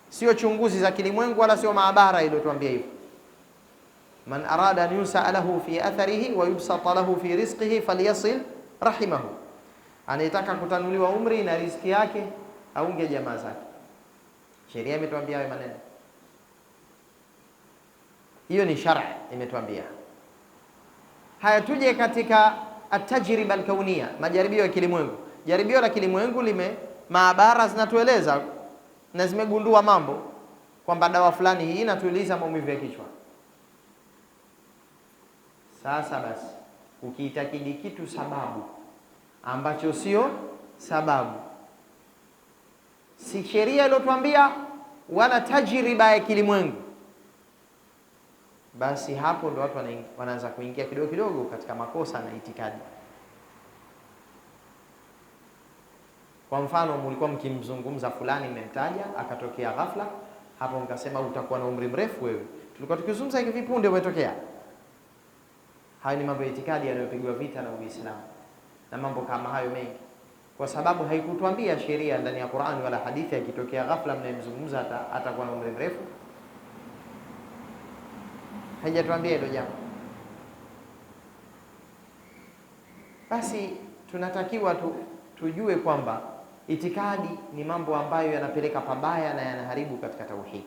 sio chunguzi za kilimwengu wala sio maabara iliyotuambia hivyo. Man arada an yusalahu fi atharihi wa yubsata lahu fi rizqihi falyasil rahimahu, anataka kutanuliwa umri na riziki yake aunge jamaa zake. Sheria imetuambia hayo maneno, hiyo ni shar'i imetuambia. Haya, tuje katika atajriba alkaunia, majaribio ya kilimwengu. Jaribio la kilimwengu maabara zinatueleza na zimegundua mambo kwamba dawa fulani hii inatuliza maumivu ya kichwa. Sasa basi, ukiitakidi kitu sababu ambacho sio sababu, si sheria iliyotuambia wala tajriba ya kilimwengu, basi hapo ndo watu wanaanza kuingia kidogo kidogo katika makosa na itikadi. Kwa mfano, mlikuwa mkimzungumza fulani, mmemtaja akatokea ghafla hapo, mkasema utakuwa na umri mrefu wewe. Tulikuwa tukizungumza hivi punde umetokea. Hayo ni mambo ya itikadi yanayopigwa vita na Uislamu na mambo kama hayo mengi, kwa sababu haikutuambia sheria ndani ya Qur'an wala hadithi akitokea ghafla mnayemzungumza atakuwa na umri mrefu. Haijatuambia hilo jambo. Basi tunatakiwa tujue kwamba itikadi ni mambo ambayo yanapeleka pabaya na yanaharibu katika tauhid.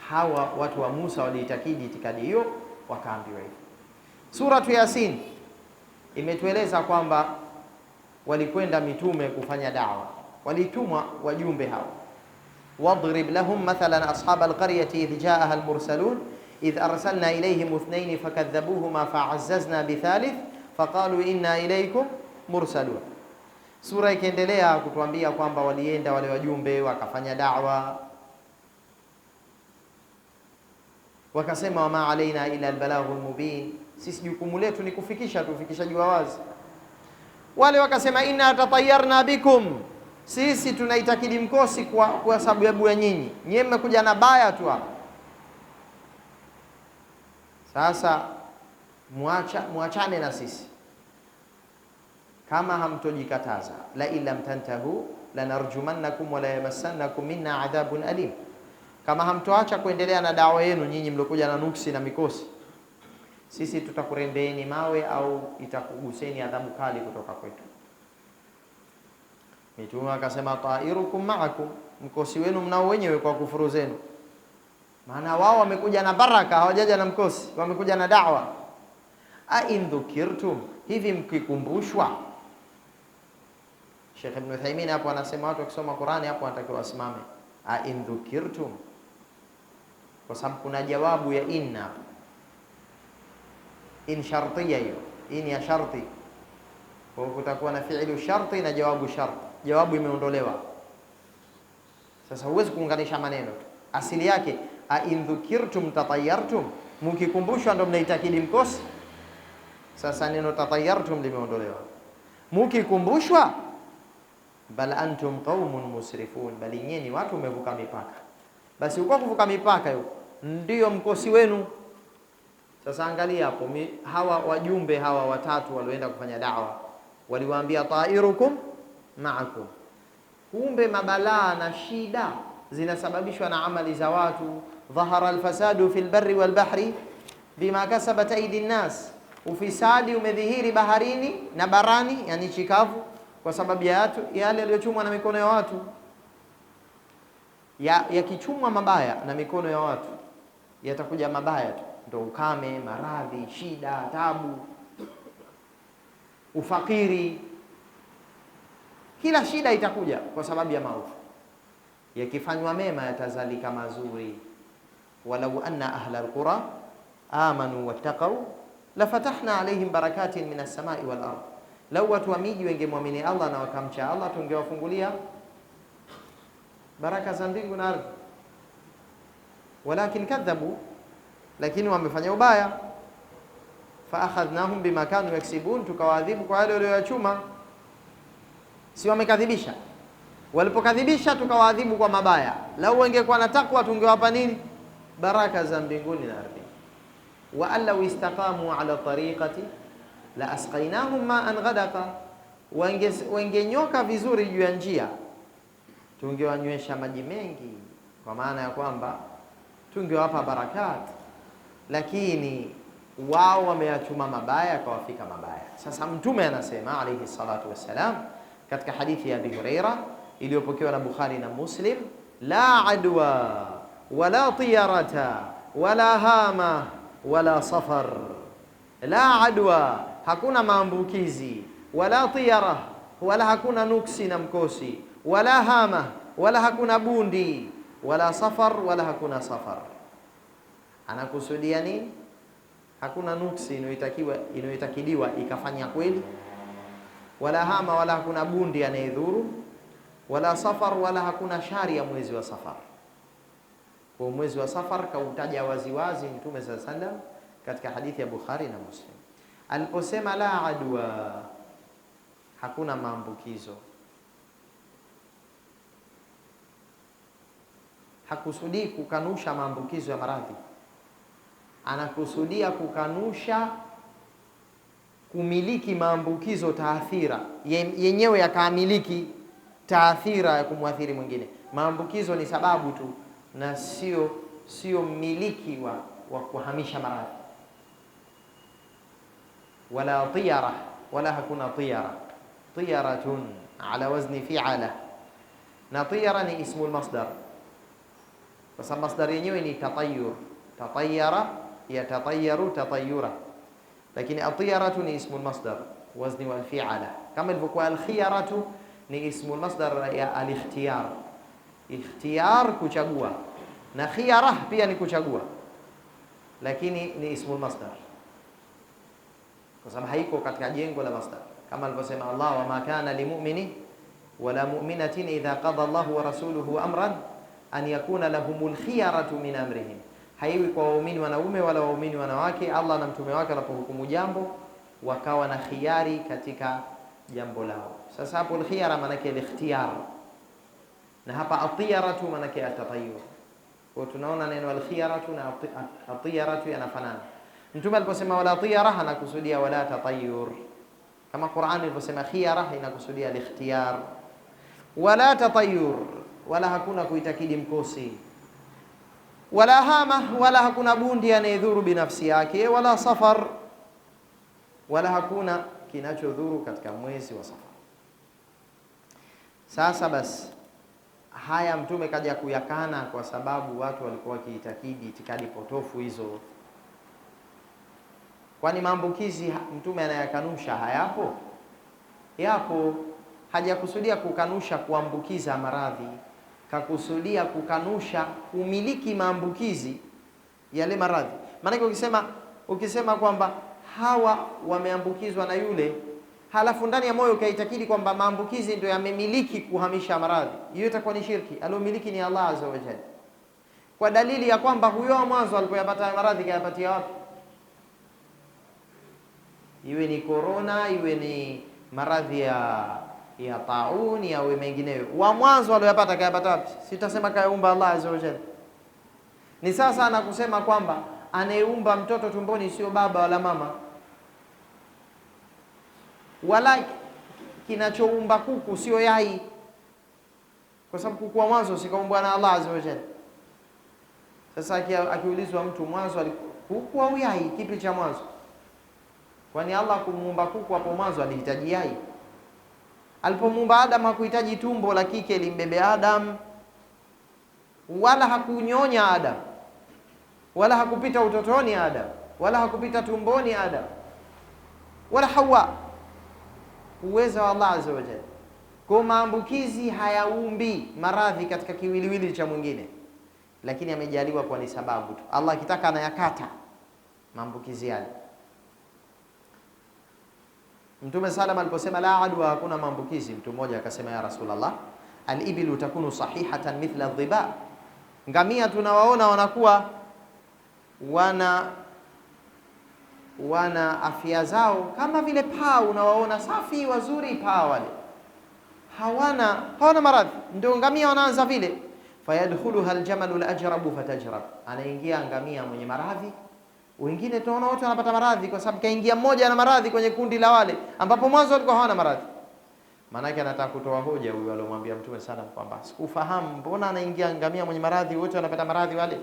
Hawa watu wa Musa waliitakidi itikadi hiyo, wakaambiwa hivyo. Suratu Yasin imetueleza kwamba walikwenda mitume kufanya da'wa, walitumwa wajumbe hao. Wadrib lahum mathalan ashab alqaryati idh jaaha almursalun idh arsalna ilayhim ithnayn fakadhabuhuma fa'azzazna bithalith faqalu inna ilaykum mursalun. Sura ikiendelea kutuambia kwamba walienda wale wajumbe wakafanya da'wa, wakasema wama alaina ila albalaghul mubin, sisi jukumu letu ni kufikisha tufikishaji wa wazi. Wale wakasema inna tatayarna bikum, sisi tunaitakidi mkosi kwa sababu ya nyinyi, nyinyi mmekuja na baya tu hapa. Sasa muachane na sisi kama hamtojikataza, la illam tantahu lanarjumannakum wa la yamassannakum minna adhabun alim. Kama hamtoacha kuendelea na dawa yenu nyinyi mliokuja na nuksi na mikosi, sisi tutakurembeeni mawe au itakuguseni adhabu kali kutoka kwetu. Mitume akasema ta'irukum ma'akum, mkosi wenu mnao wenyewe kwa kufuru zenu. Maana wao wamekuja na baraka, hawajaja na mkosi, wamekuja na da'wa. A in dhukirtum, hivi mkikumbushwa. Sheikh Ibn Uthaymeen hapo anasema watu wakisoma Qur'ani hapo wanatakiwa wasimame. A in dhukirtum, kwa sababu kuna jawabu ya inna. In shartiya hiyo, in ya sharti. Kwa hiyo kutakuwa na fi'lu sharti na jawabu sharti. Jawabu imeondolewa. Sasa huwezi kuunganisha maneno. Asili yake a in dhukirtum tatayartum, mkikumbushwa ndo mnaitakidi mkosi. Sasa neno tatayartum limeondolewa. Mkikumbushwa, bal antum qaumun musrifun, bali nyinyi watu mmevuka mipaka. Basi uko kuvuka mipaka hiyo ndio mkosi wenu. Sasa angalia hapo, hawa wajumbe hawa watatu walioenda kufanya da'wa waliwaambia ta'irukum ma'akum. Kumbe mabalaa na shida zinasababishwa na amali za watu. Dhahara alfasadu fil barri wal bahri bima kasabat aidi nnas, ufisadi umedhihiri baharini na barani, yani chikavu, kwa sababu ya yale yaliyochumwa na mikono ya watu. Yakichumwa mabaya na mikono ya watu, yatakuja mabaya tu, ndio ukame, maradhi, shida, tabu, ufakiri. Kila shida itakuja kwa sababu ya maovu. Yakifanywa mema yatazalika mazuri. Walau anna ahla alqura amanu wattaqaw lafatahna alayhim barakatin minas samai wal ard, lau watu wa miji wengemwamini Allah na wakamcha Allah tungewafungulia baraka za mbingu na ardhi. Walakin kadhabu, lakini wamefanya ubaya. Fa akhadhnahum bima kanu yaksibun, tukawaadhibu kwa wale walioyachuma. Si wamekadhibisha? Walipokadhibisha tukawaadhibu kwa mabaya. Lau wangekuwa na takwa tungewapa nini? Baraka za mbinguni na ardhi. Wa allau istaqamu ala tariqati la asqainahum ma'an ghadaqa, wangenyoka vizuri juu ya njia tungewanywesha maji mengi, kwa maana ya kwamba tungewapa barakat. Lakini wao wameyachuma mabaya, kawafika mabaya. Sasa mtume anasema alayhi salatu wassalam katika hadithi ya Abi Huraira iliyopokewa na Bukhari na Muslim, la adwa wala tiyarata wala hama wala safar. La adwa, hakuna maambukizi, wala tiyara, wala hakuna nuksi na mkosi, wala hama, wala hakuna bundi, wala safar, wala hakuna safar. Anakusudia nini? Hakuna nuksi inayotakidiwa ikafanya kweli, wala hama, wala hakuna bundi anayedhuru, wala safar, wala hakuna shari ya mwezi wa Safar. Kwa mwezi wa Safar kautaja waziwazi Mtume sallallahu alaihi wasallam katika hadithi ya Bukhari na Muslim aliposema la adwa, hakuna maambukizo. Hakusudii kukanusha maambukizo ya maradhi, anakusudia kukanusha kumiliki maambukizo taathira yenyewe yakamiliki taathira ya kumwathiri mwingine. Maambukizo ni sababu tu na sio mmiliki wa kuhamisha maradhi. Wala tiyara, wala hakuna tiyara. Tiyaratun ala wazni fi'ala, na tiyara ni ismu al-masdar, kwa sababu masdar yenyewe ni tatayyur. Tatayyara yatatayyaru tatayyura, lakini atiyaratu ni ismu al-masdar wazni wal fi'ala, kama ilivyokuwa al-khiyaratu ni ismu al-masdar ya al-ikhtiyar. Ikhtiyar kuchagua, na khiyarah pia ni kuchagua, lakini ni ismu al-masdar kwa sababu haiko katika jengo la masdar, kama alivyosema Allah, wa ma kana limu'mini wala mu'minatin idha qada Allahu wa rasuluhu amran an yakuna lahumul khiyaratu min amrihim. Haiwi kwa waumini wanaume wala waumini wanawake, Allah na mtume wake wanapohukumu jambo wakawa na khiyari katika jambo lao. Sasa hapo al-khiyara maana yake al-ikhtiyar, na hapa atiyaratu maana yake atatayyur. Kwa tunaona neno al-khiyaratu na atiyaratu yanafanana. Mtume aliposema wala tiyara anakusudia wala tatayyur, kama Qur'an ilivyosema khiyara inakusudia al-ikhtiyar. Wala tatayyur, wala hakuna kuitakidi mkosi, wala hama, wala hakuna bundi anayedhuru binafsi yake, wala safar, wala hakuna kinachodhuru katika mwezi wa Safar. Sasa basi haya Mtume kaja kuyakana kwa sababu watu walikuwa wakiitakidi itikadi potofu hizo. Kwani maambukizi Mtume anayakanusha hayapo? Yapo. Hajakusudia kukanusha kuambukiza maradhi, kakusudia kukanusha kumiliki maambukizi yale maradhi. Maana ukisema kwamba hawa wameambukizwa na yule, halafu ndani ya moyo ukaitakidi kwamba maambukizi ndio yamemiliki kuhamisha maradhi, hiyo itakuwa ni shirki. Aliyomiliki ni Allah azza wa jalla, kwa dalili ya kwamba huyo wa mwanzo alipoyapata maradhi kayapatia wapi? Iwe ni corona, iwe ni maradhi ya tauni au mengineyo, wa mwanzo aliyopata kayapata wapi? Sitasema kayaumba Allah azza wa jalla. Ni sasa na kusema kwamba anayeumba mtoto tumboni sio baba wala mama, wala kinachoumba kuku sio yai, kwa sababu kuku wa mwanzo sikaumbwa na Allah azza wa jalla. Sasa akiulizwa mtu mwanzo kuku au yai, kipi cha mwanzo? Kwani Allah kumuumba kuku hapo mwanzo alihitaji yai? Alipomuumba Adam hakuhitaji tumbo la kike limbebe Adam, wala hakunyonya Adam, wala hakupita utotoni Adam, wala hakupita tumboni Adam, wala Hawa. Uwezo wa Allah azza wa jalla. Kwa maambukizi hayaumbi maradhi katika kiwiliwili cha mwingine, lakini amejaliwa kwa ni sababu tu. Allah akitaka anayakata maambukizi yale. Mtume salama aliposema la adwa, hakuna maambukizi, mtu mmoja akasema ya Rasulullah, al-ibilu takunu sahihatan mithla adh-dhiba, ngamia tunawaona wanakuwa wana afya zao kama vile paa, unawaona safi wazuri paa wale, hawana maradhi, ndio ngamia wanaanza vile. Fayadkhuluha al-jamalu al-ajrabu fatajrab, anaingia ngamia mwenye maradhi. Wengine tunaona wote wanapata maradhi kwa sababu kaingia mmoja na maradhi kwenye kundi la wale ambapo mwanzo walikuwa hawana maradhi. Maana yake anataka kutoa hoja huyo aliyomwambia Mtume sana kwamba sikufahamu mbona anaingia ngamia mwenye maradhi wote wanapata maradhi wale.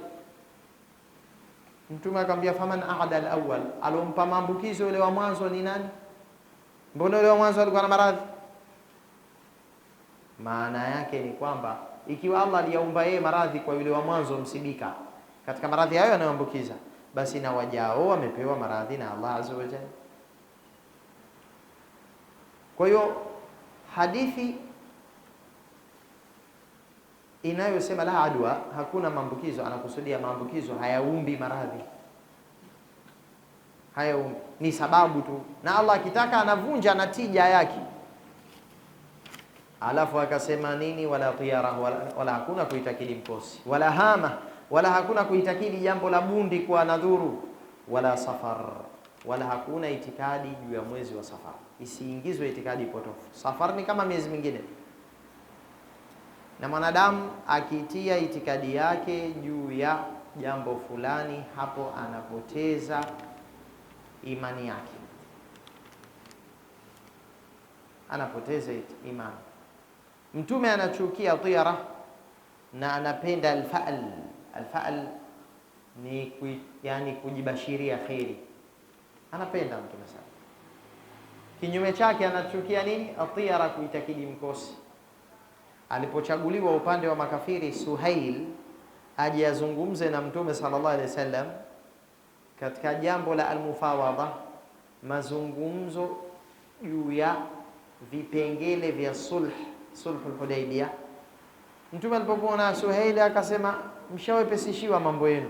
Mtume akamwambia faman ahada al-awwal, alompa maambukizo yule wa mwanzo ni nani? Mbona yule wa mwanzo alikuwa na maradhi? Maana yake ni kwamba Ikiwa Allah aliyaumba yeye maradhi kwa yule wa mwanzo msibika katika maradhi hayo yanayoambukiza, basi na wajao wamepewa maradhi na Allah azza wa jalla. Kwa hiyo hadithi inayosema la adwa, hakuna maambukizo, anakusudia maambukizo hayaumbi maradhi, hayaumbi, ni sababu tu, na Allah akitaka anavunja natija yake. Alafu akasema nini? Wala tiyara, wala hakuna kuitakidi mkosi, wala hama, wala hakuna kuitakidi jambo la bundi kwa nadhuru, wala safar, wala hakuna itikadi juu ya mwezi wa Safar. Isiingizwe itikadi potofu. Safar ni kama miezi mingine, na mwanadamu akitia itikadi yake juu ya jambo fulani, hapo anapoteza imani yake, anapoteza imani. Mtume anachukia tiyara na anapenda alfa'al. Alfa'al ni yani kujibashiria kheri, anapenda Mtume sana. Kinyume chake anachukia nini? Atiyara, kuitakidi mkosi. Alipochaguliwa upande wa makafiri Suhail aje azungumze na Mtume sallallahu alaihi wasallam katika jambo la almufawadha, mazungumzo juu ya vipengele vya sulhul Hudaybiyah, Mtume alipokuona Suhail akasema, mshawepesishiwa mambo yenu,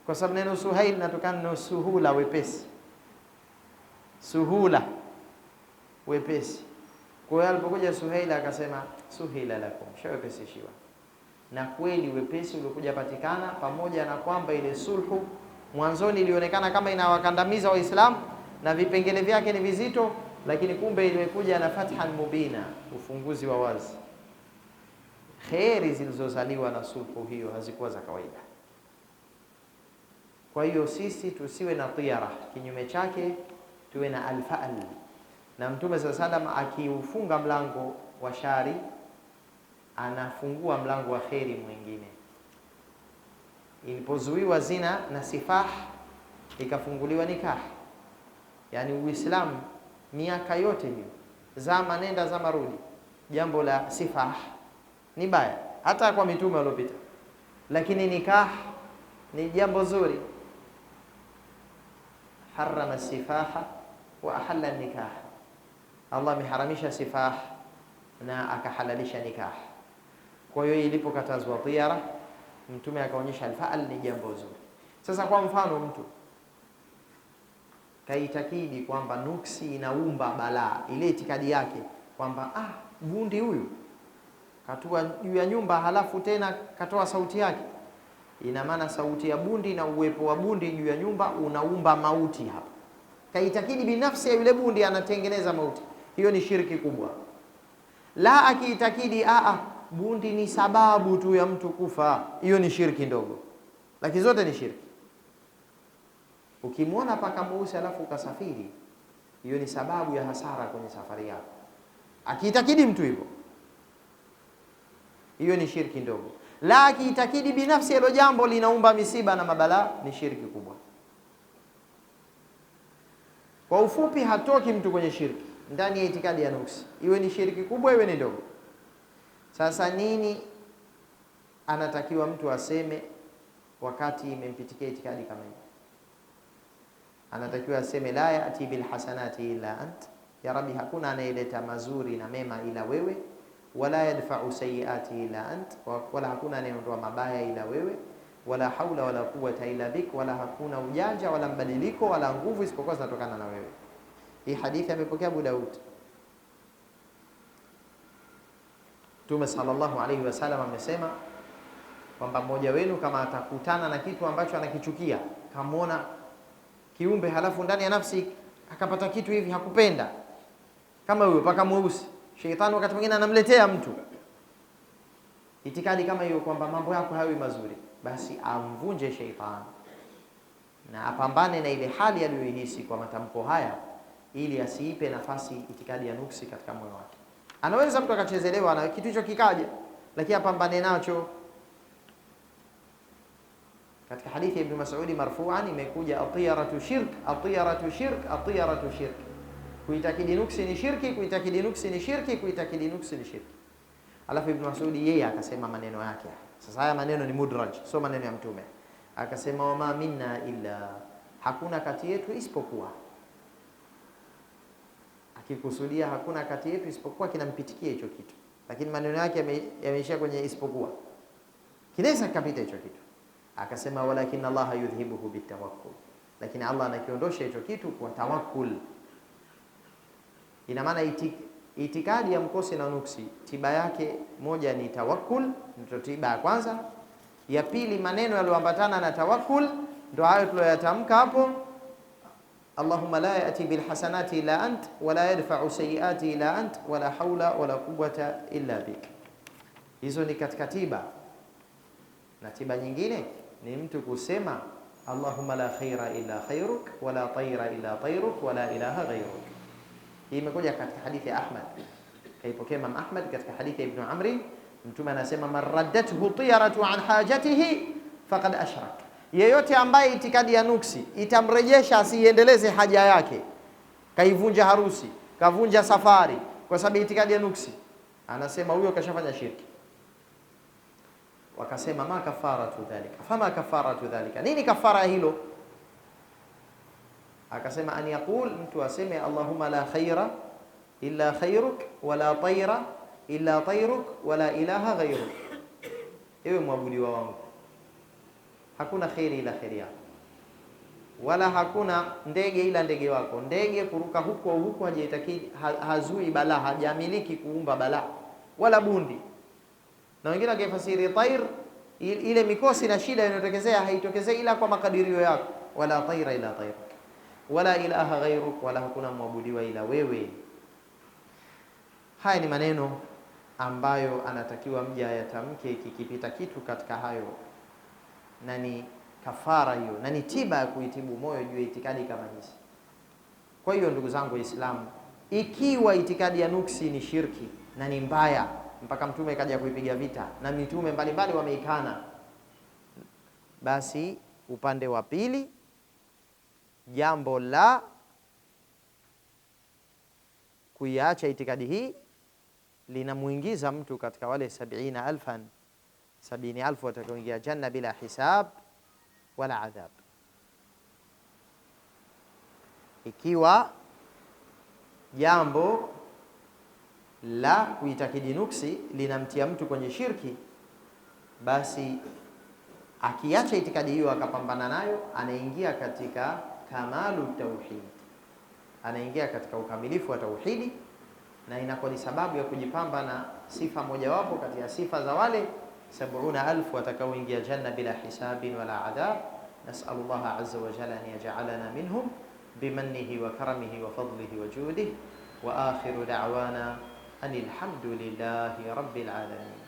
kwa sababu neno Suhail natokana na suhula, wepesi. Suhula, wepesi. Kwa hiyo alipokuja Suhail akasema, suhila lakum, mshawepesishiwa. Na kweli wepesi uliokuja patikana, pamoja na kwamba ile sulhu mwanzoni ilionekana kama inawakandamiza Waislamu na vipengele vyake ni vizito, lakini kumbe ilikuja na fathan mubina, ufunguzi wa wazi. Kheri zilizozaliwa na sulhu hiyo hazikuwa za kawaida. Kwa hiyo sisi tusiwe na tiyara, kinyume chake tuwe na alfa'al. Na Mtume sallam akiufunga mlango wa shari, anafungua mlango wa kheri mwingine. Ilipozuiwa zina na sifah, ikafunguliwa nikah. Yani Uislamu miaka yote hiyo, zama nenda zama rudi, jambo la sifah ni baya, hata kwa mitume waliopita, lakini nikah ni jambo zuri. Harrama sifaha wa ahalla nikah, Allah ameharamisha sifah na akahalalisha nikah. Kwa hiyo ilipokatazwa tiyara, Mtume akaonyesha alfa'al ni jambo zuri. Sasa kwa mfano, mtu kaitakidi kwamba nuksi inaumba balaa, ile itikadi yake kwamba bundi huyu katua juu ya nyumba, halafu tena katoa sauti yake, ina maana sauti ya bundi na uwepo wa bundi juu ya nyumba unaumba mauti hapa. Kaitakidi binafsi ya yule bundi anatengeneza mauti, hiyo ni shirki kubwa. La akiitakidi bundi ni sababu tu ya mtu kufa, hiyo ni shirki ndogo, lakini zote ni shirki. Ukimwona paka mweusi alafu ukasafiri, hiyo ni sababu ya hasara kwenye safari yako. Akiitakidi mtu hivyo, hiyo ni shirki ndogo. La akiitakidi binafsi hilo jambo linaumba misiba na mabala, ni shirki kubwa. Kwa ufupi, hatoki mtu kwenye shirki ndani ya itikadi ya nuksi, iwe ni shirki kubwa iwe ni ndogo. Sasa nini anatakiwa mtu aseme wakati imempitikia itikadi kama hiyo? Anatakiwa aseme, la yati bil hasanati illa ant, ya Rabbi, hakuna anayeleta mazuri na mema ila wewe, wala yadfa'u sayiati illa ant, wala hakuna anayeondoa mabaya ila wewe, wala haula wala quwwata illa bik, wala hakuna ujanja wala mbadiliko wala nguvu isipokuwa zinatokana na wewe. Hii hadithi amepokea Abu Daud. Mtume sallallahu alayhi wasallam amesema kwamba mmoja wenu kama atakutana na kitu ambacho anakichukia, kamwona kiumbe halafu ndani ya nafsi akapata kitu hivi hakupenda, kama huyo paka mweusi, sheitani wakati mwingine anamletea mtu itikadi kama hiyo kwamba mambo yako hayawi mazuri, basi amvunje sheitani na apambane na ile hali aliyoihisi kwa matamko haya, ili asiipe nafasi itikadi ya nuksi katika moyo wake. Anaweza mtu akachezelewa na kitu hicho kikaja, lakini apambane nacho. Katika hadithi ya Ibn Mas'ud marfu'an imekuja, atiyaratu shirk, atiyaratu shirk, atiyaratu shirk. Kuitakidi nuksi ni shirki, kuitakidi nuksi ni shirki, kuitakidi nuksi ni shirki. Alafu Ibn Mas'ud yeye akasema maneno yake. Sasa haya maneno ni mudraj, sio maneno ya Mtume. Akasema wama minna illa, hakuna kati yetu isipokuwa. Akikusudia hakuna kati yetu isipokuwa, kinampitikia hicho kitu, lakini maneno yake yameishia kwenye isipokuwa, kinaweza kapita hicho kitu. Akasema walakin Allah yudhhibuhu bitawakkul, lakini Allah anakiondosha hicho kitu kwa tawakkul. Ina maana itikadi ya mkosi na nuksi, tiba yake moja ni tawakkul, ndio tiba ya kwanza. Ya pili, maneno yaliyoambatana na tawakkul ndio hayo tuliyoyatamka hapo, Allahumma la ya'ti bil hasanati illa ant wa la yadfa'u sayyiati illa ant wa la hawla wa la quwwata illa bik. Hizo ni katika tiba. Na tiba nyingine ni mtu kusema Allahumma la khaira illa khairuk wa la tayra illa tayruk wa la ilaha ghayruk. Hii imekuja katika hadithi ya Ahmad, kaipokea Imam Ahmad katika hadithi ya Ibn Amri. Mtume anasema man raddathu tiyaratu an hajatihi faqad ashrak, yeyote ambaye itikadi ya nuksi itamrejesha asiendeleze haja yake, kaivunja harusi, kavunja safari kwa sababu itikadi ya nuksi, anasema huyo kashafanya shirki. Wakasema ma kafaratu dhalika, fama kafaratu dhalika, nini kafara hilo? Akasema an yaqul, mtu aseme Allahumma la khaira illa khairuk wa la tayra illa tayruk wa la ilaha ghayruk. Ewe mwabudiwa wangu, hakuna khairi ila khairi yako, wala hakuna ndege ila ndege wako. Ndege kuruka huko huko hajitaki, hazui bala, hajamiliki kuumba bala, wala bundi. Na wengine wakifasiri tayr, ile mikosi na shida inayotokezea haitokezei ila kwa makadirio yako. Wala tayra ila tayruk wala ilaha ghayruk, wala hakuna mwabudiwa ila wewe. Haya ni maneno ambayo anatakiwa mja yatamke kikipita kitu katika hayo, na ni kafara hiyo, na ni tiba ya kuitibu moyo juu ya itikadi kama hizi. Kwa hiyo ndugu zangu Waislamu, ikiwa itikadi ya nuksi ni shirki na ni mbaya mpaka Mtume kaja kuipiga vita na mitume mbalimbali wameikana, basi upande wa pili, jambo la kuiacha itikadi hii linamuingiza mtu katika wale 70,000 watakaoingia janna bila hisab wala adhab. Ikiwa jambo la kuitakidi nuksi linamtia mtu kwenye shirki, basi akiacha itikadi hiyo akapambana nayo, anaingia katika kamalu tauhid, anaingia katika ukamilifu wa tauhidi, na inakuwa ni sababu ya kujipamba na sifa mojawapo kati ya sifa za wale 70,000 watakaoingia janna bila hisabin wala adhab. Nas'alullaha azza wa jalla an yaj'alana minhum bimannihi wa karamihi wa fadlihi wa judihi, wa akhiru da'wana anil hamdulillahi rabbil alamin.